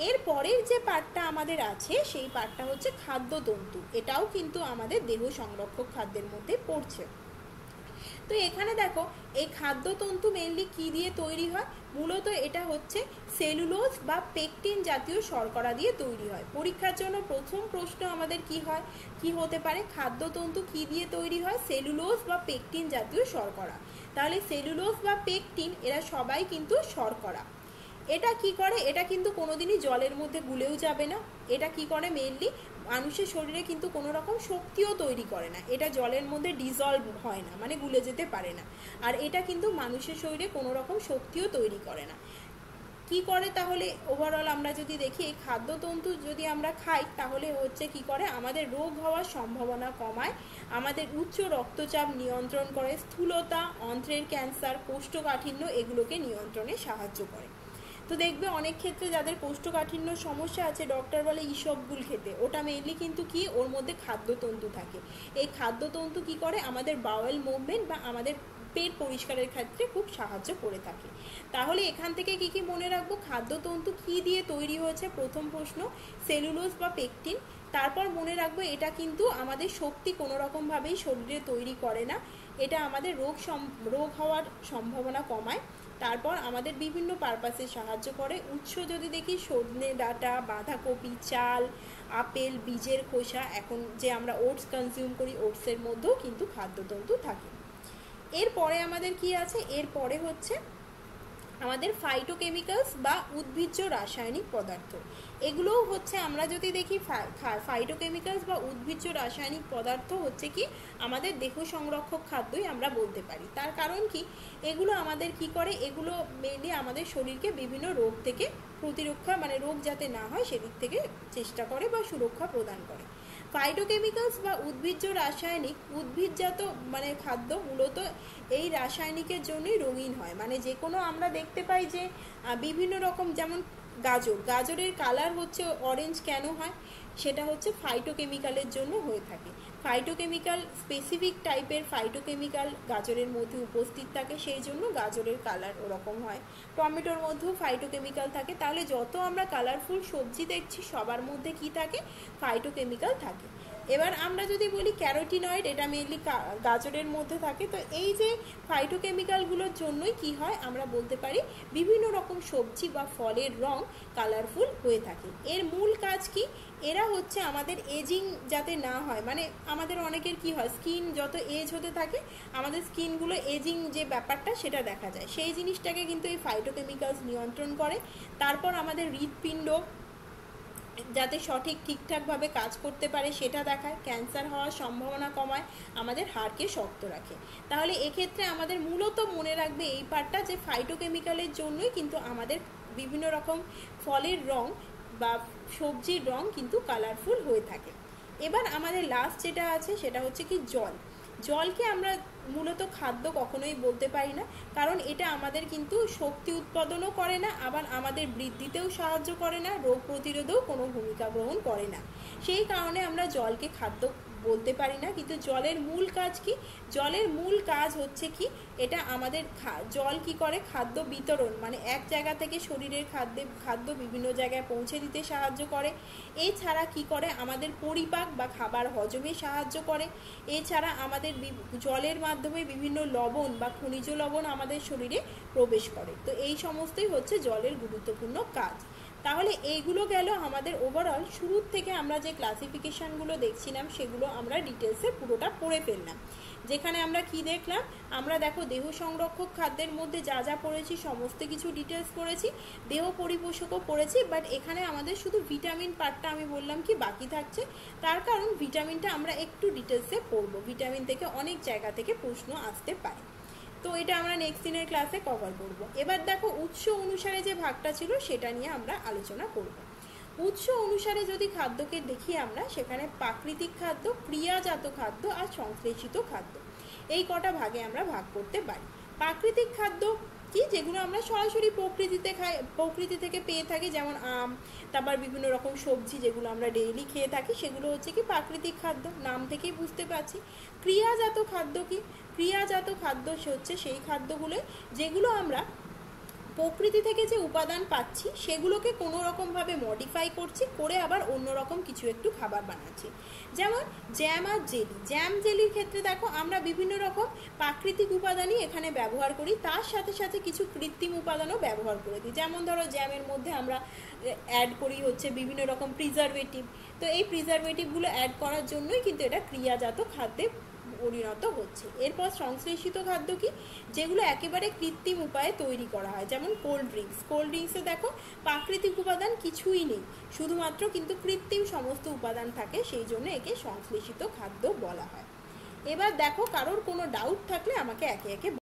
এর পরের যে পার্টটা আমাদের আছে সেই পার্টটা হচ্ছে খাদ্যতন্তু। এটাও কিন্তু আমাদের দেহ সংরক্ষক খাদ্যের মধ্যে পড়ছে। তো এখানে দেখো এই খাদ্যতন্তু মেইনলি কি দিয়ে তৈরি হয়? মূলত এটা হচ্ছে সেলুলোজ বা পেকটিন জাতীয় শর্করা দিয়ে তৈরি হয়। পরীক্ষার জন্য প্রথম প্রশ্ন আমাদের কি হয়, কি হতে পারে? খাদ্যতন্তু কি দিয়ে তৈরি হয়? সেলুলোজ বা পেকটিন জাতীয় শর্করা। তাহলে সেলুলোজ বা পেকটিন এরা সবাই কিন্তু শর্করা। এটা কি করে? এটা কিন্তু কোনোদিনই জলের মধ্যে গুলেও যাবে না। এটা কি করে? মেইনলি মানুষের শরীরে কিন্তু কোনো রকম শক্তিও তৈরি করে না। এটা জলের মধ্যে ডিজলভ হয় না, মানে গুলে যেতে পারে না। আর এটা কিন্তু মানুষের শরীরে কোনো রকম শক্তিও তৈরি করে না। কি করে তাহলে? ওভারঅল আমরা যদি দেখি এই খাদ্যতন্তু যদি আমরা খাই তাহলে হচ্ছে কি করে? আমাদের রোগ হওয়ার সম্ভাবনা কমায়, আমাদের উচ্চ রক্তচাপ নিয়ন্ত্রণ করে, স্থূলতা, অন্ত্রের ক্যান্সার, কোষ্ঠকাঠিন্য এগুলোকে নিয়ন্ত্রণে সাহায্য করে। তো দেখবে অনেক ক্ষেত্রে যাদের কোষ্ঠকাঠিন্য সমস্যা আছে ডক্টর বলে ইসবগুল খেতে। ওটা মেইনলি কিন্তু কি, ওর মধ্যে খাদ্যতন্তু থাকে। এই খাদ্যতন্তু কি করে? আমাদের বাওয়েল মুভমেন্ট বা আমাদের পেট পরিষ্কারের ক্ষেত্রে খুব সাহায্য করে থাকে। তাহলে এখান থেকে কি কি মনে রাখবো? খাদ্যতন্তু কি দিয়ে তৈরি হয়েছে? প্রথম প্রশ্ন সেলুলোজ বা পেকটিন। তারপর মনে রাখবো এটা কিন্তু আমাদের শক্তি কোনো রকমভাবেই শরীরে তৈরি করে না। এটা আমাদের রোগ হওয়ার সম্ভাবনা কমায়। তারপর আমাদের বিভিন্ন পারপাসে সাহায্য করে। উৎস যদি দেখি সজনে ডাঁটা, বাঁধাকপি, চাল, আপেল, বীজের খোসা, এখন যে আমরা ওটস কনজিউম করি ওটসের মধ্যেও কিন্তু খাদ্যতন্তু থাকে। এরপরে আমাদের কি আছে? এরপরে হচ্ছে আমাদের ফাইটোকেমিক্যালস বা উদ্ভিজ্জ রাসায়নিক পদার্থ। এগুলোও হচ্ছে আমরা যদি দেখি ফাইটোকেমিক্যালস বা উদ্ভিজ্জ রাসায়নিক পদার্থ হচ্ছে কি আমাদের দেহ সংরক্ষক খাদ্যই আমরা বলতে পারি। তার কারণ কি? এগুলো আমাদের কি করে? এগুলো মেনলি আমাদের শরীরকে বিভিন্ন রোগ থেকে প্রতিরক্ষা, মানে রোগ যাতে না হয় সেদিক থেকে চেষ্টা করে বা সুরক্ষা প্রদান করে। ফাইটোকেমিক্যালস বা উদ্ভিজ্জ রাসায়নিক, উদ্ভিদজাত মানে খাদ্য মূলত এই রাসায়নিকের জন্যই রঙিন হয়। মানে যে কোনো আমরা দেখতে পাই যে বিভিন্ন রকম, যেমন গাজরের কালার হচ্ছে অরেঞ্জ কেন হয়? সেটা হচ্ছে ফাইটোকেমিক্যালের জন্য হয়ে থাকে। ফাইটোকেমিক্যাল, স্পেসিফিক টাইপের ফাইটোকেমিক্যাল গাজরের মধ্যে উপস্থিত থাকে, সেই জন্য গাজরের কালার ওরকম হয়। টমেটোর মধ্যেও ফাইটোকেমিক্যাল থাকে। তাহলে যত আমরা কালারফুল সবজি দেখছি সবার মধ্যে কি থাকে? ফাইটোকেমিক্যাল থাকে। এবার আমরা যদি বলি ক্যারোটিনয়েড, এটা মেনলি গাজরের মধ্যে থাকে। তো এই যে ফাইটোকেমিক্যালগুলোর জন্যই কি হয় আমরা বলতে পারি বিভিন্ন রকম সবজি বা ফলের রং কালারফুল হয়ে থাকে। এর মূল কাজ কি? এরা হচ্ছে আমাদের এজিং যাতে না হয়, মানে আমাদের অনেকের কি হয়, স্কিন যত এজ হতে থাকে আমাদের স্কিনগুলো এজিং যে ব্যাপারটা সেটা দেখা যায়। সেই জিনিসটাকে কিন্তু এই ফাইটোকেমিক্যালস নিয়ন্ত্রণ করে। তারপর আমাদের হৃৎপিণ্ড যাতে সঠিক ঠিকঠাকভাবে কাজ করতে পারে সেটা দেখায়। ক্যান্সার হওয়ার সম্ভাবনা কমায়, আমাদের হাড়কে শক্ত রাখে। তাহলে এক্ষেত্রে আমাদের মূলত মনে রাখবে এই পার্টটা যে ফাইটোকেমিক্যালের জন্যই কিন্তু আমাদের বিভিন্ন রকম ফলের রং বা সবজির রং কিন্তু কালারফুল হয়ে থাকে। এবার আমাদের লাস্ট যেটা আছে সেটা হচ্ছে কি জল। জলকে আমরা মূলত খাদ্য কখনোই বলতে পারি না, কারণ এটা আমাদের কিন্তু শক্তি উৎপাদনও করে না, আবার আমাদের বৃদ্ধিতেও সাহায্য করে না, রোগ প্রতিরোধেও কোনো ভূমিকা গ্রহণ করে না। সেই কারণে আমরা জলকে খাদ্য বলতে পারি না। কিন্তু জলের মূল কাজ কি? জলের মূল কাজ হচ্ছে কি, এটা আমাদের জল কি করে? খাদ্য বিতরণ, মানে এক জায়গা থেকে শরীরের খাদ্য বিভিন্ন জায়গায় পৌঁছে দিতে সাহায্য করে। এছাড়া কি করে? আমাদের পরিপাক বা খাবার হজমে সাহায্য করে। এছাড়া আমাদের জলের মাধ্যমে বিভিন্ন লবণ বা খনিজ লবণ আমাদের শরীরে প্রবেশ করে। তো এই সমস্তই হচ্ছে জলের গুরুত্বপূর্ণ কাজ। তাহলে এইগুলো গেল আমাদের ওভারঅল। শুরুর থেকে আমরা যে ক্লাসিফিকেশানগুলো দেখছিলাম সেগুলো আমরা ডিটেলসে পুরোটা পড়ে ফেললাম। যেখানে আমরা কি দেখলাম? আমরা দেখো দেহ সংরক্ষক খাদ্যের মধ্যে যা যা পড়েছি সমস্ত কিছু ডিটেলস পড়েছি, দেহ পরিপোষকও পড়েছি। বাট এখানে আমাদের শুধু ভিটামিন পার্টটা আমি বললাম কি বাকি থাকছে, তার কারণ ভিটামিনটা আমরা একটু ডিটেলসে পড়বো। ভিটামিন থেকে অনেক জায়গা থেকে প্রশ্ন আসতে পারে। তো তো এটা আমরা নেক্সট দিনের ক্লাসে কভার করব। এবার দেখো উৎস অনুসারে যে ভাগটা ছিল সেটা নিয়ে আমরা আলোচনা করব। উৎস অনুসারে যদি খাদ্যকে দেখি আমরা, সেখানে প্রাকৃতিক খাদ্য, ক্রিয়াজাত খাদ্য আর সংশ্লেষিত খাদ্য, এই কটা ভাগে আমরা ভাগ করতে পারি। প্রাকৃতিক খাদ্য কি, যেগুলো আমরা সরাসরি প্রকৃতি থেকে পেয়ে থাকি, যেমন আম, তারপর বিভিন্ন রকম সবজি যেগুলো আমরা ডেইলি খেয়ে থাকি, সেগুলো হচ্ছে কি প্রাকৃতিক খাদ্য, নাম থেকেই বুঝতে পারছি। ক্রিয়াজাত খাদ্য কি, ক্রিয়াজাত খাদ্য হচ্ছে সেই খাদ্যগুলো যেগুলো আমরা প্রকৃতি থেকে যে উপাদান পাচ্ছি সেগুলোকে কোনো রকমভাবে মডিফাই করছি, করে আবার অন্যরকম কিছু একটু খাবার বানাচ্ছি। যেমন জ্যাম আর জেলি, জ্যাম জেলির ক্ষেত্রে দেখো আমরা বিভিন্ন রকম প্রাকৃতিক উপাদানই এখানে ব্যবহার করি, তার সাথে সাথে কিছু কৃত্রিম উপাদানও ব্যবহার করে দিই। যেমন ধরো জ্যামের মধ্যে আমরা অ্যাড করি হচ্ছে বিভিন্ন রকম প্রিজারভেটিভ, তো এই প্রিজারভেটিভগুলো অ্যাড করার জন্যই কিন্তু এটা ক্রিয়াজাত খাদ্যে পরিণত হচ্ছে। এরপর সংশ্লেষিত খাদ্য কি, যেগুলো একেবারে কৃত্রিম উপায়ে তৈরি করা হয়, যেমন কোল্ড ড্রিঙ্কস। কোল্ড ড্রিঙ্কসে দেখো প্রাকৃতিক উপাদান কিছুই নেই, শুধুমাত্র কিন্তু কৃত্রিম সমস্ত উপাদান থাকে, সেই জন্য একে সংশ্লেষিত খাদ্য বলা হয়। এবার দেখো কারোর কোনো ডাউট থাকলে আমাকে একে একে